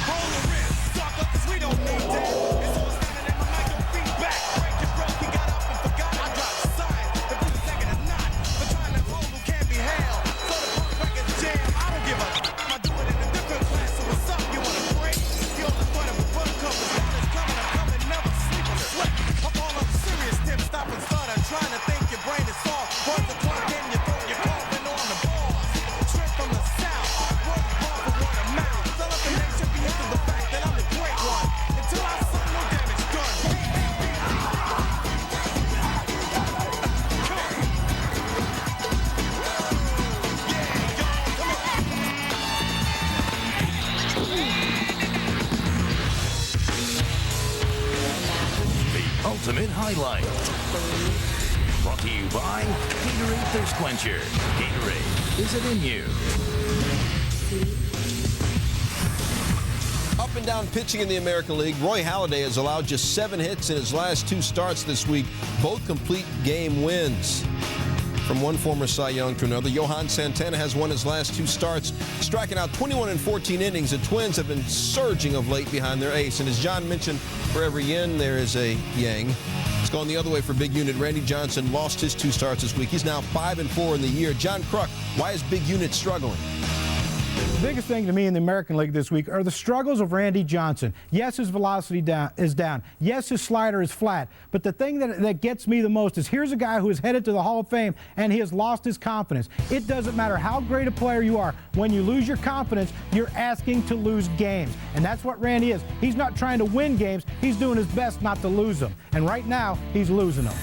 Hold the wrist, sucker, 'cause we don't need that. It's all standing in my mic, don't feed back. Break your broke, he got up and forgot. I dropped sign. If you second or not, but trying to hold who can't be held. So the punk records jam, I don't give a I do it in a different class, so what's up, you wanna break? You only thought it was fun, cause the sun is coming, I'm coming, never sleep or sweat. I'm all up serious, tip, stop and stutter, trying to think your brain is soft. Once the clock in, you throw your coffin on the bars. Straight from the south, work hard for one amount. Tell up the nation because of the fact that I'm the great one. Until I saw no damage done. The Ultimate Highlight. Brought to you by Gatorade Thirst Quencher. Gatorade, is it in you? Up and down pitching in the American League. Roy Halladay has allowed just 7 hits in his last 2 starts this week, both complete game wins. From one former Cy Young to another, Johan Santana has won his last 2 starts, striking out 21 in 14 innings. The Twins have been surging of late behind their ace. And as John mentioned, for every yin, there is a yang. It's gone the other way for big unit. Randy Johnson lost his 2 starts this week. He's now 5-4 in the year. John Kruk, why is big unit struggling? The biggest thing to me in the American League this week are the struggles of Randy Johnson. Yes, his velocity is down. Yes, his slider is flat. But the thing that gets me the most is here's a guy who is headed to the Hall of Fame, and he has lost his confidence. It doesn't matter how great a player you are. When you lose your confidence, you're asking to lose games. And that's what Randy is. He's not trying to win games. He's doing his best not to lose them. And right now, he's losing them.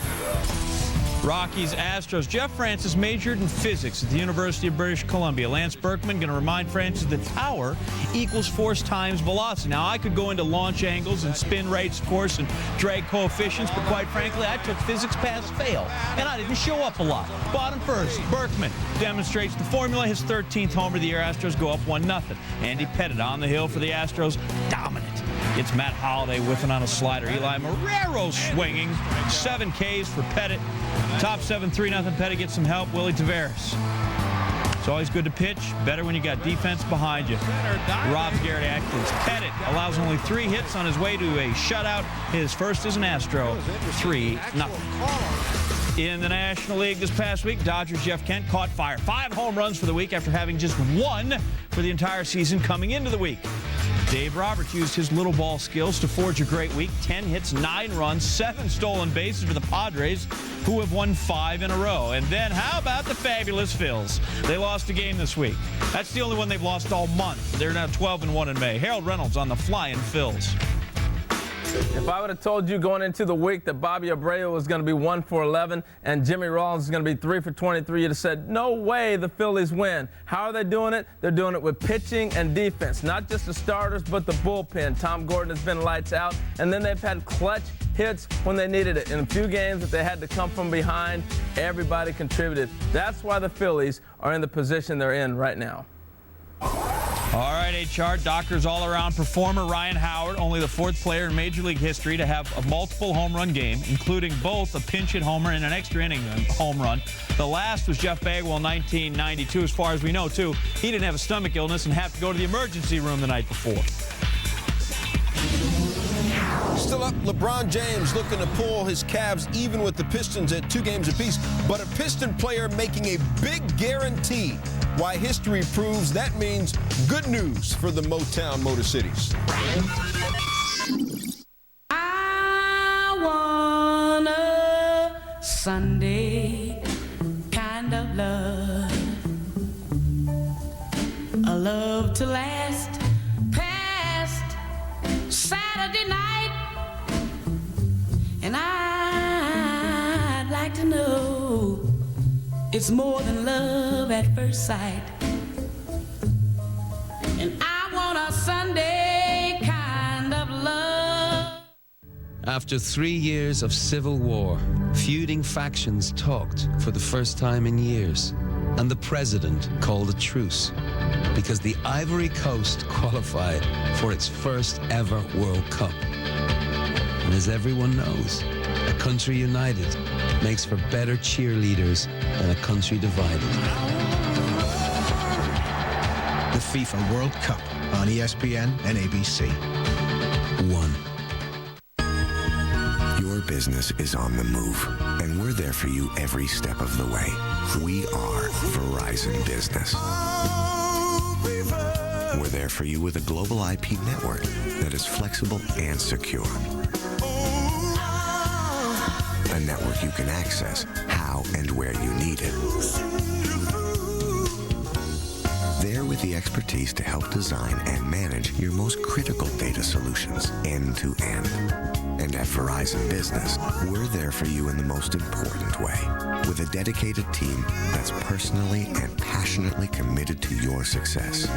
Rockies, Astros. Jeff Francis majored in physics at the University of British Columbia. Lance Berkman going to remind Francis that power equals force times velocity. Now, I could go into launch angles and spin rates, of course, and drag coefficients, but quite frankly, I took physics pass-fail, and I didn't show up a lot. Bottom first, Berkman demonstrates the formula. His 13th homer of the year. Astros go up 1-0. Andy Pettit on the hill for the Astros, dominant. It's Matt Holliday whiffing on a slider. Eli Marrero swinging. 7 Ks for Pettit. Top 7, 3-0. Pettit gets some help. Willie Taveras. It's always good to pitch. Better when you got defense behind you. Rob's Garrett Atkins. Pettit allows only 3 hits on his way to a shutout. His first as an Astro. 3-0. In the National League this past week, Dodgers' Jeff Kent caught fire. 5 home runs for the week after having just 1 for the entire season coming into the week. Dave Roberts used his little ball skills to forge a great week. 10 hits, 9 runs, 7 stolen bases for the Padres, who have won 5 in a row. And then how about the fabulous Phils? They lost a game this week. That's the only one they've lost all month. They're now 12-1 in May. Harold Reynolds on the flying Phils. If I would have told you going into the week that Bobby Abreu was going to be 1 for 11 and Jimmy Rollins is going to be 3 for 23, you'd have said, no way the Phillies win. How are they doing it? They're doing it with pitching and defense, not just the starters, but the bullpen. Tom Gordon has been lights out, and then they've had clutch hits when they needed it. In a few games that they had to come from behind, everybody contributed. That's why the Phillies are in the position they're in right now. All right, HR, Doctor's all-around performer Ryan Howard, only the 4th player in Major League history to have a multiple home run game, including both a pinch-hit homer and an extra inning home run. The last was Jeff Bagwell in 1992, as far as we know, too. He didn't have a stomach illness and have to go to the emergency room the night before. Still up, LeBron James looking to pull his Cavs even with the Pistons at 2 games apiece, but a Piston player making a big guarantee. Why history proves that means good news for the Motown Motor Cities. I want a Sunday kind of love, a love to last past Saturday night, and I'd like to know it's more than love at first sight. And I want a Sunday kind of love. After 3 years of civil war, feuding factions talked for the first time in years. And the president called a truce because the Ivory Coast qualified for its first ever World Cup. And as everyone knows, a country united makes for better cheerleaders than a country divided. The FIFA World Cup on ESPN and ABC. 1. Your business is on the move, and we're there for you every step of the way. We are Verizon Business. We're there for you with a global IP network that is flexible and secure. A network you can access how and where you need it. There with the expertise to help design and manage your most critical data solutions end to end. And at Verizon Business, we're there for you in the most important way, with a dedicated team that's personally and passionately committed to your success.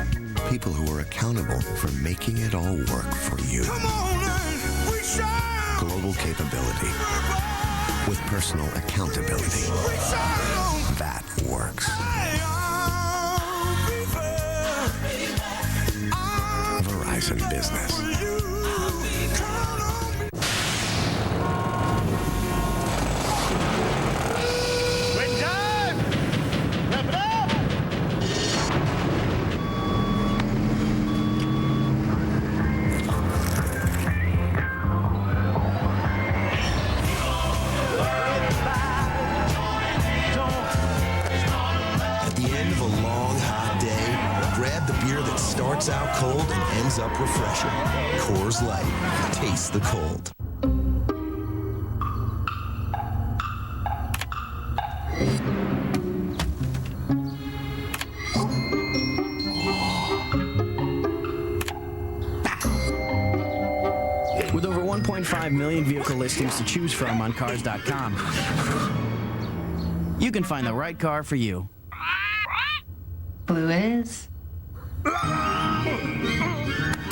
People who are accountable for making it all work for you. Global capability with personal accountability. That works. Verizon Business. Out cold and ends up refreshing. Coors Light. Taste the cold. With over 1.5 million vehicle listings to choose from on Cars.com, you can find the right car for you. Blue it is.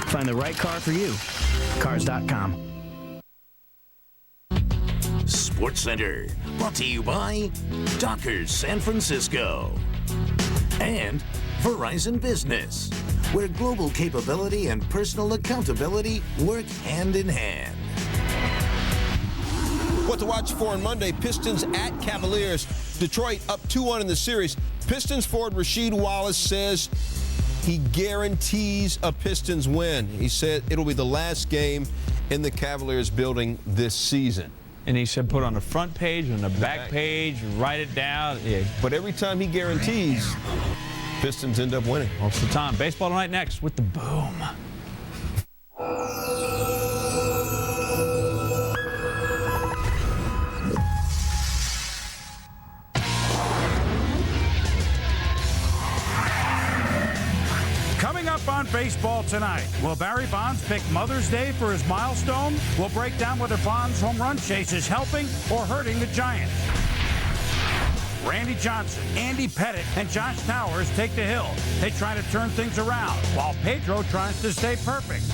Find the right car for you. Cars.com. Sports Center, brought to you by Dockers San Francisco and Verizon Business, where global capability and personal accountability work hand in hand. What to watch for on Monday, Pistons at Cavaliers. Detroit up 2-1 in the series. Pistons forward Rasheed Wallace says he guarantees a Pistons win. He said it'll be the last game in the Cavaliers building this season. And he said put on the front page, on the back page, write it down. Yeah. But every time he guarantees, Pistons end up winning. Most of the time. Baseball tonight next with the Boom. Coming up on Baseball Tonight, will Barry Bonds pick Mother's Day for his milestone? We'll break down whether Bonds' home run chase is helping or hurting the Giants. Randy Johnson, Andy Pettitte, and Josh Towers take the hill. They try to turn things around, while Pedro tries to stay perfect.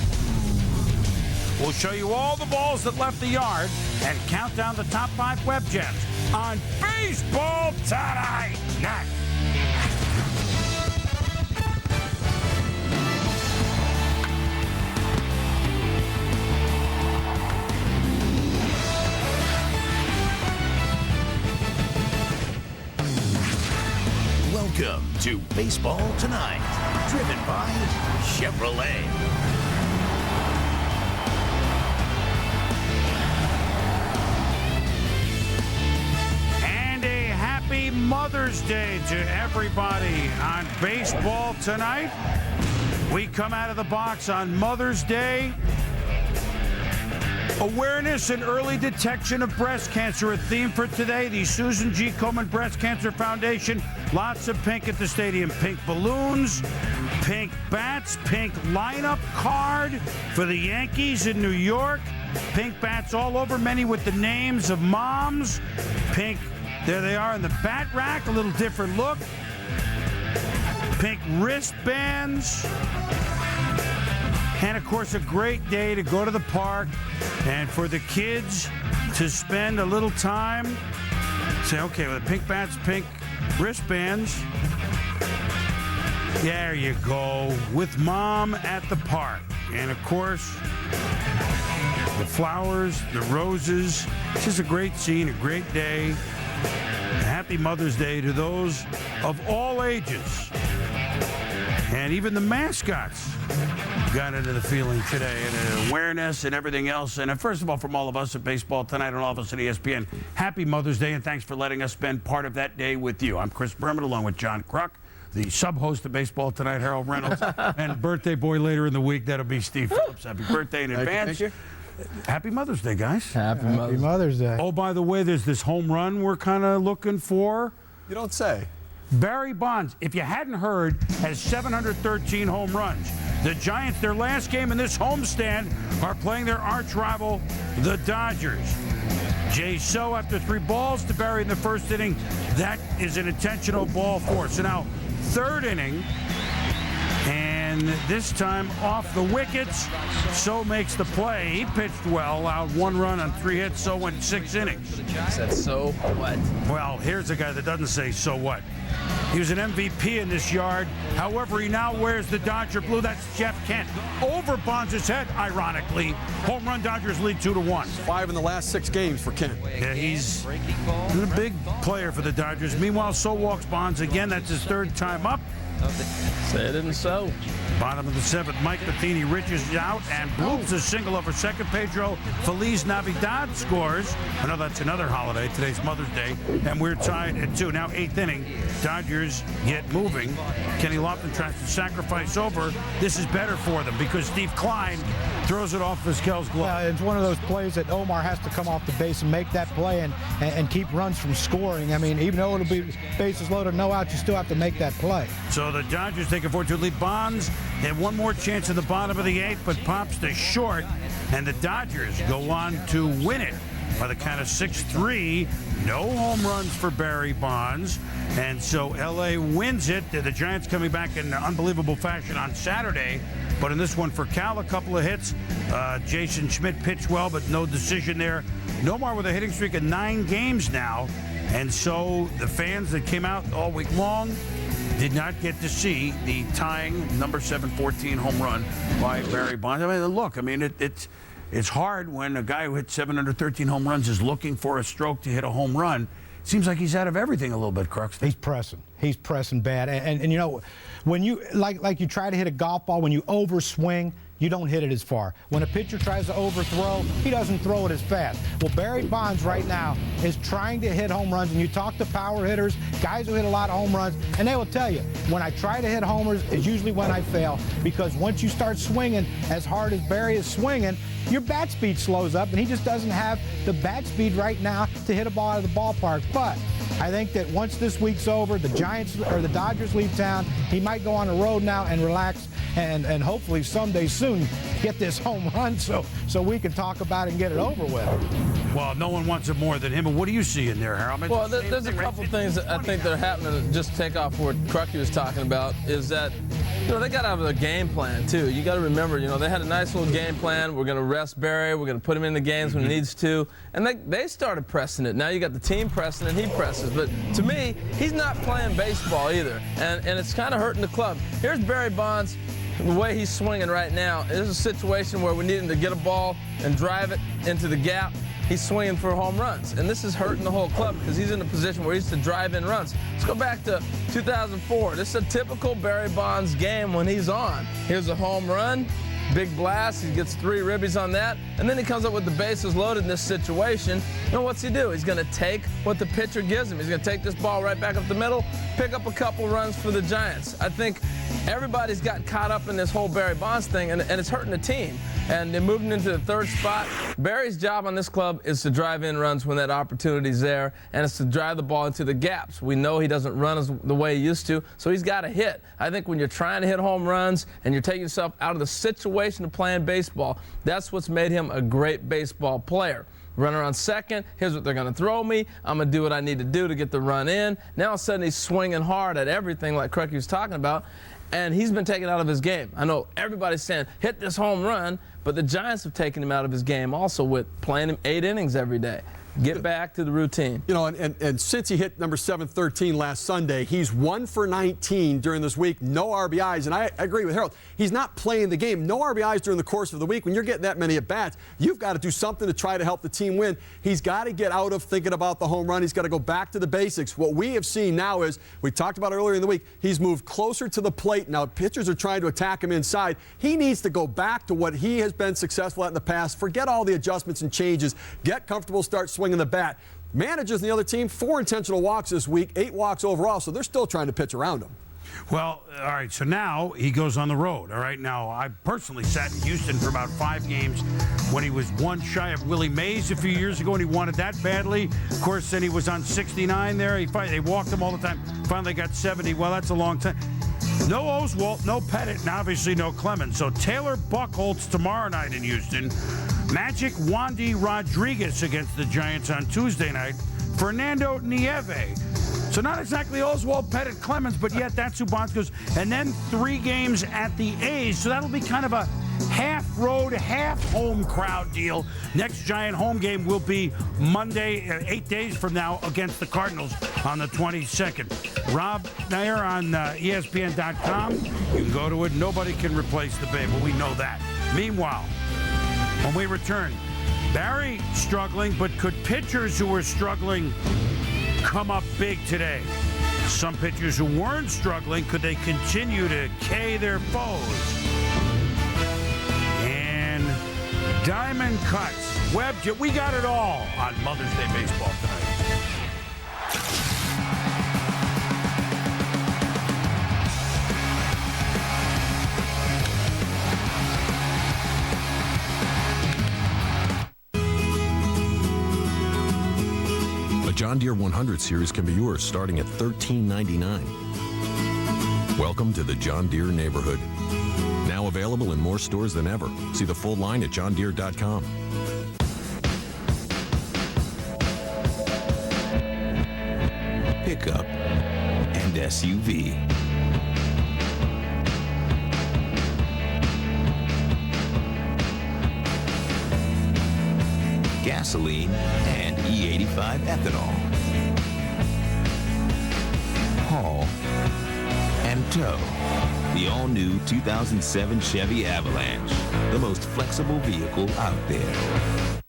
We'll show you all the balls that left the yard and count down the top 5 web gems on Baseball Tonight. Next. Welcome to Baseball Tonight, driven by Chevrolet. And a happy Mother's Day to everybody on Baseball Tonight. We come out of the box on Mother's Day. Awareness and early detection of breast cancer, a theme for today. The Susan G. Komen Breast Cancer Foundation. Lots of pink at the stadium. Pink balloons, pink bats, pink lineup card for the Yankees in New York. Pink bats all over, many with the names of moms. Pink, there they are in the bat rack, a little different look. Pink wristbands. And, of course, a great day to go to the park and for the kids to spend a little time. Say, okay, with pink bats, pink wristbands. There you go. With mom at the park. And, of course, the flowers, the roses. It's just a great scene, a great day. A happy Mother's Day to those of all ages. And even the mascots got into the feeling today, and awareness and everything else. And first of all, from all of us at Baseball Tonight and all of us at ESPN, happy Mother's Day, and thanks for letting us spend part of that day with you. I'm Chris Berman, along with John Kruk, the sub-host of Baseball Tonight, Harold Reynolds, and birthday boy later in the week, that'll be Steve Phillips. Happy birthday in advance. Thank you. Happy Mother's Day, guys. Happy Mother's Day. Oh, by the way, there's this home run we're kind of looking for. You don't say. Barry Bonds, if you hadn't heard, has 713 home runs. The Giants, their last game in this homestand, are playing their arch rival, the Dodgers. Jay So, after 3 balls to Barry in the first inning, that is an intentional ball four. So now, third inning, and this time off the wickets. So makes the play. He pitched well, allowed 1 run on 3 hits, so went 6 innings. Said so what? Well, here's a guy that doesn't say so what. He was an MVP in this yard. However, he now wears the Dodger blue. That's Jeff Kent. Over Bonds' head, ironically. Home run Dodgers lead 2-1. 5 in the last 6 games for Kent. Yeah, he's a big player for the Dodgers. Meanwhile, so walks Bonds again. That's his 3rd time up. Say it isn't so. Bottom of the 7th, Mike Matheny reaches out and bloops a single over second. Pedro Feliz Navidad scores. I know that's another holiday. Today's Mother's Day. And we're tied at 2. Now 8th inning. Dodgers get moving. Kenny Lofton tries to sacrifice over. This is better for them because Steve Klein throws it off Vizquel's glove. It's one of those plays that Omar has to come off the base and make that play and keep runs from scoring. I mean, even though it'll be bases loaded, no out, you still have to make that play. So the Dodgers take a 4-2 lead. Bonds had one more chance in the bottom of the 8th, but pops to short, and the Dodgers go on to win it are the count of 6-3. No home runs for Barry Bonds. And so L.A. wins it. The Giants coming back in unbelievable fashion on Saturday. But in this one for Cal, a couple of hits. Jason Schmidt pitched well, but no decision there. Nomar with a hitting streak of 9 games now. And so the fans that came out all week long did not get to see the tying number 714 home run by Barry Bonds. I mean, look, it's hard when a guy who hit 713 home runs is looking for a stroke to hit a home run. Seems like he's out of everything a little bit, Crux. He's pressing bad. And you know, when you like you try to hit a golf ball, when you overswing, you don't hit it as far. When a pitcher tries to overthrow, he doesn't throw it as fast. Well, Barry Bonds right now is trying to hit home runs, and you talk to power hitters, guys who hit a lot of home runs, and they will tell you, when I try to hit homers, it's usually when I fail, because once you start swinging as hard as Barry is swinging, your bat speed slows up, and he just doesn't have the bat speed right now to hit a ball out of the ballpark. But I think that once this week's over, the Giants or the Dodgers leave town, he might go on the road now and relax and hopefully someday soon get this home run so we can talk about it and get it over with. Well, no one wants it more than him. And what do you see in there, Harold? Well, there's a couple things that I think that are happening. Just take off what Crucky was talking about is that, you know, they got to have a game plan, too. You got to remember, you know, they had a nice little game plan. We're going to rest Barry. We're going to put him in the games when he needs to. And they started pressing it. Now you got the team pressing and he presses. But to me, he's not playing baseball either. And it's kind of hurting the club. Here's Barry Bonds. The way he's swinging right now is a situation where we need him to get a ball and drive it into the gap. He's swinging for home runs, and this is hurting the whole club because he's in a position where he's to drive in runs. Let's go back to 2004. This is a typical Barry Bonds game when he's on. Here's a home run, big blast. He gets 3 ribbies on that, and then he comes up with the bases loaded in this situation. You know, what's he do? He's going to take what the pitcher gives him. He's going to take this ball right back up the middle, pick up a couple runs for the Giants. I think everybody's got caught up in this whole Barry Bonds thing, and it's hurting the team. And they're moving into the 3rd spot. Barry's job on this club is to drive in runs when that opportunity's there, and it's to drive the ball into the gaps. We know he doesn't run the way he used to, so he's got to hit. I think when you're trying to hit home runs and you're taking yourself out of the situation of playing baseball, that's what's made him a great baseball player. Runner on second, here's what they're going to throw me. I'm going to do what I need to do to get the run in. Now all of a sudden he's swinging hard at everything like Crucky was talking about, and he's been taken out of his game. I know everybody's saying, hit this home run, but the Giants have taken him out of his game also with playing him 8 innings every day. Get back to the routine. You know, and since he hit number 713 last Sunday, he's 1 for 19 during this week, no RBIs. And I agree with Harold. He's not playing the game. No RBIs during the course of the week. When you're getting that many at-bats, you've got to do something to try to help the team win. He's got to get out of thinking about the home run. He's got to go back to the basics. What we have seen now is, we talked about earlier in the week, he's moved closer to the plate. Now, pitchers are trying to attack him inside. He needs to go back to what he has been successful at in the past. Forget all the adjustments and changes. Get comfortable, start swinging the bat. Managers in the other team, 4 intentional walks this week, 8 walks overall, so they're still trying to pitch around him. Well, all right, so now he goes on the road. All right, now I personally sat in Houston for about 5 games when he was 1 shy of Willie Mays a few years ago, and he wanted that badly. Of course, then he was on 69 there. They walked him all the time. Finally got 70. Well, that's a long time. No Oswalt, no Pettit, and obviously no Clemens. So Taylor Buchholz tomorrow night in Houston. Magic Wandy Rodriguez against the Giants on Tuesday night. Fernando Nieve. So not exactly Oswalt, Pettit, Clemens, but yet that's who Bonds goes. And then 3 games at the A's. So that'll be kind of a half road, half home crowd deal. Next Giant home game will be Monday, 8 days from now, against the Cardinals on the 22nd. Rob Nair on ESPN.com. You can go to it. Nobody can replace the Babe, but we know that. Meanwhile, when we return, Barry struggling, but could pitchers who were struggling come up big today? Some pitchers who weren't struggling, could they continue to K their foes? And diamond cuts. Webb, we got it all on Mother's Day Baseball tonight. John Deere 100 series can be yours starting at $13.99. Welcome to the John Deere neighborhood. Now available in more stores than ever. See the full line at johndeere.com. pickup and SUV. Gasoline and E85 ethanol. Haul and tow. The all-new 2007 Chevy Avalanche, the most flexible vehicle out there.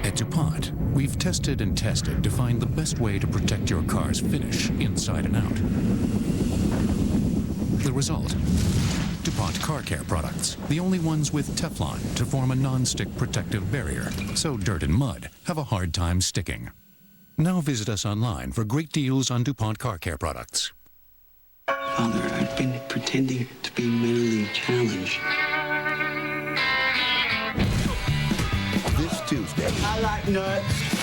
At DuPont, we've tested and tested to find the best way to protect your car's finish inside and out. The result? DuPont Car Care products, the only ones with Teflon to form a non-stick protective barrier, so dirt and mud have a hard time sticking. Now visit us online for great deals on DuPont Car Care products. Father, I've been pretending to be mentally challenged. This Tuesday, I like nuts.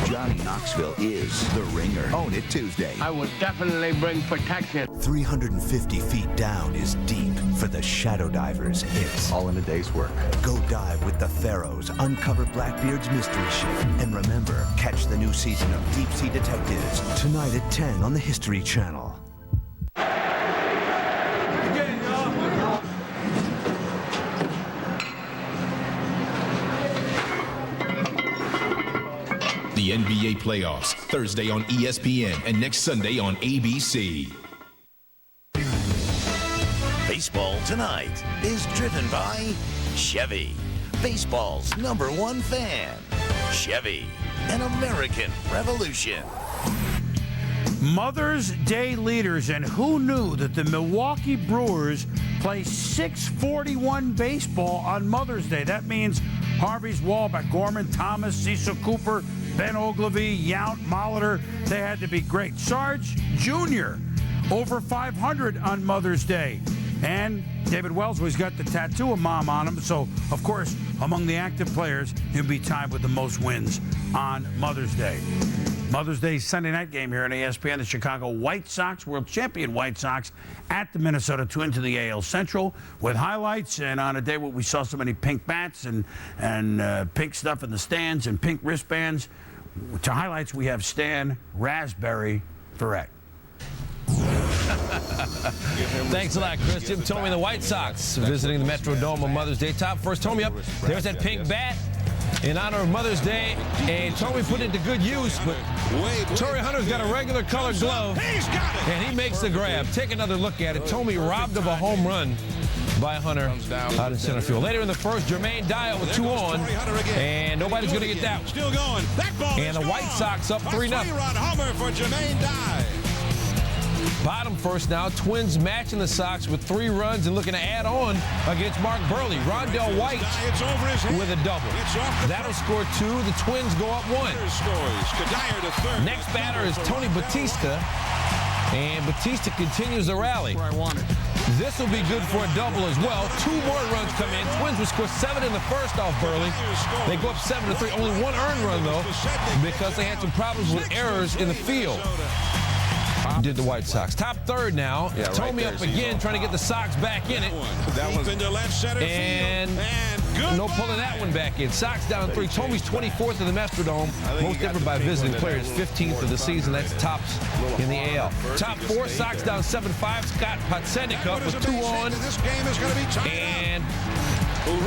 Johnny Knoxville is the Ringer. Own It Tuesday. I will definitely bring protection. 350 feet down is deep for the Shadow Divers. It's all in a day's work. Go dive with the Pharaohs, uncover Blackbeard's mystery ship, and remember, catch the new season of Deep Sea Detectives tonight at 10 on the History Channel. The NBA playoffs, Thursday on ESPN and next Sunday on ABC. Baseball Tonight is driven by Chevy, baseball's #1 fan. Chevy, an American revolution. Mother's Day leaders, and who knew that the Milwaukee Brewers play 641 baseball on Mother's Day? That means Harvey's, Wahlbeck, Gorman, Thomas, Cecil Cooper, Ben Ogilvy, Yount, Molitor, they had to be great. Sarge Jr., over 500 on Mother's Day. And David Wells always got the tattoo of Mom on him, so, of course, among the active players, he'll be tied with the most wins on Mother's Day. Mother's Day Sunday night game here on ESPN. The Chicago White Sox, world champion White Sox, at the Minnesota Twins in the AL Central with highlights. And on a day where we saw so many pink bats and pink stuff in the stands and pink wristbands, to highlights we have Stan Raspberry Ferret. Thanks a lot, Chris. Jim told me the White Sox visiting the Metrodome on Mother's Day. Top first, Tommy up. There's that pink bat in honor of Mother's Day, and Tommy put it to good use, but Torrey Hunter's got a regular colored glove, and he makes the grab. Take another look at it. Tommy robbed of a home run by Hunter out in center field. Later in the first, Jermaine Dye with 2 on, and nobody's going to get that one. Still going. That ball and the White Sox up 3-0. Three-run homer for Jermaine Dye. Bottom first now, Twins matching the Sox with 3 runs and looking to add on against Mark Burley. Rondell White with a double. That'll score 2. The Twins go up 1. Next batter is Tony Batista, and Batista continues the rally. This will be good for a double as well. 2 more runs come in. Twins will score 7 in the first off Burley. They go up 7-3. Only 1 earned run, though, because they had some problems with errors in the field. Did the White Sox. Top third now. Yeah, Tommy right up there, again, trying to get the Sox back in it. That was into left center and no pulling that one back in. Sox down 3. Tommy's 24th in the Metrodome. Most ever by visiting players. 15th of the season. That's tops in the AL. Top 4. Sox down 7-5. Scott Podsednik up with 2 on. And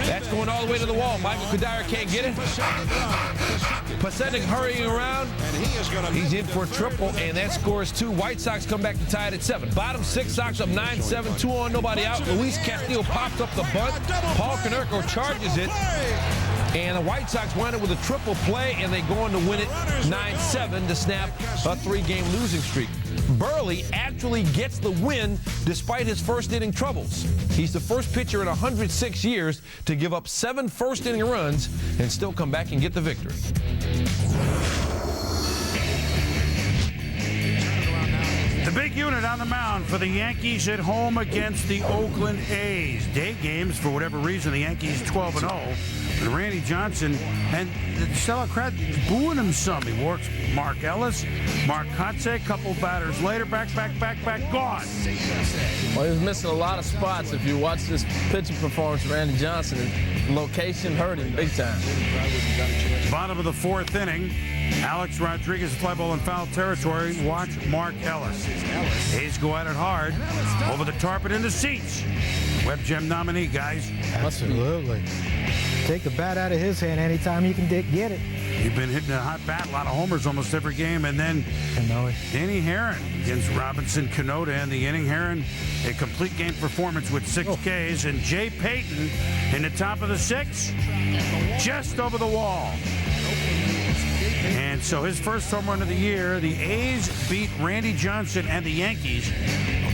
that's going all the way to the wall. Michael Kadire can't get it. Podsednik hurrying around. He's in for a triple, and that scores 2. White Sox come back to tie it at 7. Bottom 6, Sox up 9-7, 2 on, nobody out. Luis Castillo pops up the bunt. Paul Konerko charges it. And the White Sox wind up with a triple play, and they go on to win it 9-7 to snap a 3-game losing streak. Burley actually gets the win despite his first-inning troubles. He's the first pitcher in 106 years to give up 7 first-inning runs and still come back and get the victory. The big unit on the mound for the Yankees at home against the Oakland A's. Day games, for whatever reason, the Yankees 12-0. And Randy Johnson and the Stella crowd booing him some. He works Mark Ellis, Mark Kotze, a couple batters later, back, gone. Well, he was missing a lot of spots. If you watch this pitching performance of Randy Johnson, location hurt him big time. Bottom of the fourth inning, Alex Rodriguez, fly ball in foul territory. Watch Mark Ellis. A's go at it hard. Over the tarp and in the seats. Web Gem nominee, guys. Absolutely. Take the bat out of his hand anytime you can get it. He's been hitting a hot bat, a lot of homers almost every game. And then Danny Herron against Robinson Cano in the inning. Herron, a complete game performance with 6 Ks. And Jay Payton in the top of the 6, just over the wall. And so his first home run of the year, the A's beat Randy Johnson and the Yankees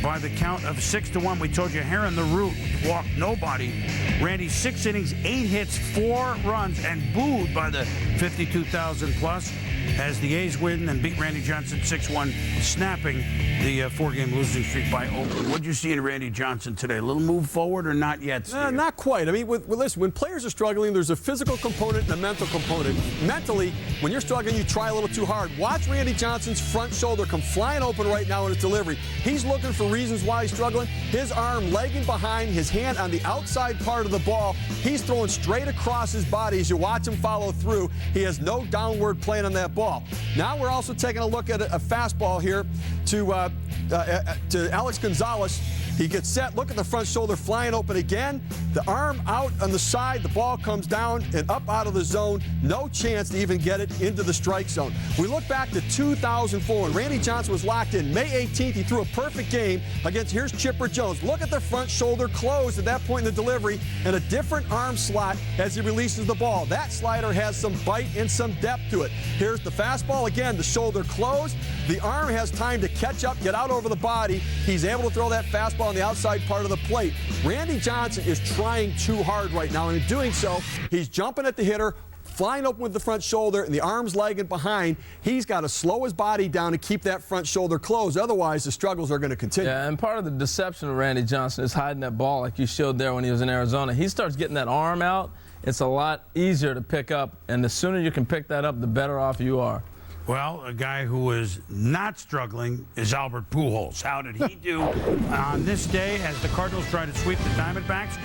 by the count of 6-1. We told you Herron the root walked nobody. Randy 6 innings, 8 hits, 4 runs, and booed by the 52,000 plus as the A's win and beat Randy Johnson 6-1, snapping the 4-game losing streak by Oakland. What did you see in Randy Johnson today? A little move forward or not yet, Steve? Not quite. I mean, listen, when players are struggling, there's a physical component and a mental component. Mentally, when you're struggling, you try a little too hard. Watch Randy Johnson's front shoulder come flying open right now in his delivery. He's looking for reasons why he's struggling. His arm lagging behind, his hand on the outside part of the ball. He's throwing straight across his body as you watch him follow through. He has no downward plane on that ball. Now we're also taking a look at a fastball here to Alex Gonzalez. He gets set. Look at the front shoulder flying open again. The arm out on the side. The ball comes down and up out of the zone. No chance to even get it into the strike zone. We look back to 2004 when Randy Johnson was locked in. May 18th, he threw a perfect game against, here's Chipper Jones. Look at the front shoulder closed at that point in the delivery and a different arm slot as he releases the ball. That slider has some bite and some depth to it. Here's the fastball. Again, the shoulder closed. The arm has time to catch up, get out over the body. He's able to throw that fastball on the outside part of the plate. Randy Johnson is trying too hard right now, and in doing so, he's jumping at the hitter, flying open with the front shoulder, and the arm's lagging behind. He's got to slow his body down to keep that front shoulder closed. Otherwise, the struggles are going to continue. Yeah, and part of the deception of Randy Johnson is hiding that ball like you showed there when he was in Arizona. He starts getting that arm out, it's a lot easier to pick up, and the sooner you can pick that up, the better off you are. Well, a guy who is not struggling is Albert Pujols. How did he do on this day as the Cardinals try to sweep the Diamondbacks?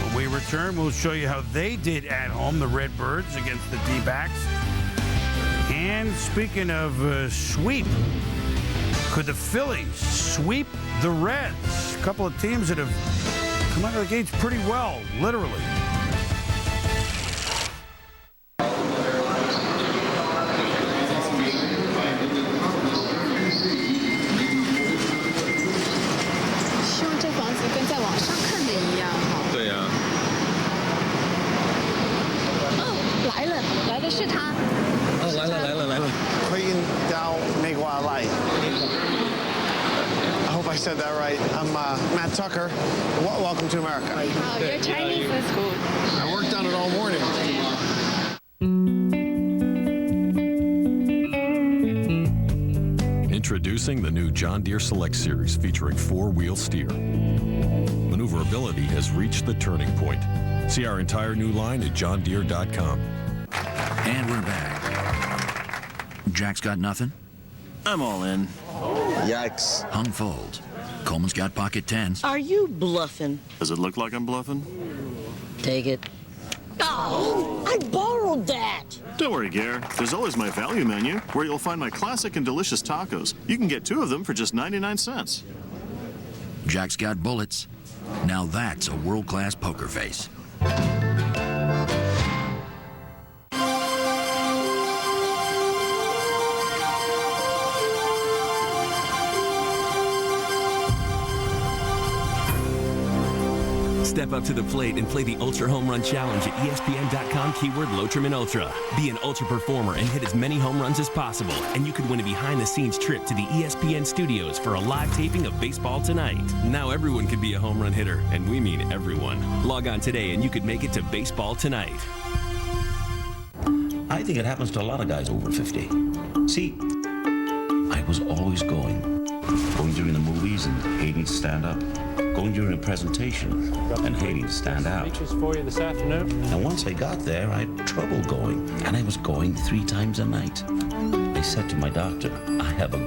When we return, we'll show you how they did at home, the Redbirds against the D-backs. And speaking of sweep, could the Phillies sweep the Reds? A couple of teams that have come out of the gates pretty well, literally. I said that right. I'm Matt Tucker. Welcome to America. Wow, your Chinese is cool. I worked on it all morning. Introducing the new John Deere Select Series featuring 4-wheel steer. Maneuverability has reached the turning point. See our entire new line at johndeere.com. And we're back. Jack's got nothing? I'm all in. Yikes. Hung fold. Coleman's got pocket tens. Are you bluffing? Does it look like I'm bluffing? Take it. Oh, I borrowed that. Don't worry, Gare. There's always my value menu, where you'll find my classic and delicious tacos. You can get 2 of them for just 99 cents. Jack's got bullets. Now that's a world-class poker face. Step up to the plate and play the Ultra Home Run Challenge at ESPN.com keyword Lotrimin Ultra. Be an Ultra performer and hit as many home runs as possible. And you could win a behind-the-scenes trip to the ESPN studios for a live taping of Baseball Tonight. Now everyone can be a home run hitter, and we mean everyone. Log on today and you could make it to Baseball Tonight. I think it happens to a lot of guys over 50. See, I was always going during the movie. hating to stand up, going during a presentation, and hating to stand out. Speeches for you this afternoon. And once I got there, I had trouble going, and I was going 3 times a night. I said to my doctor, I have a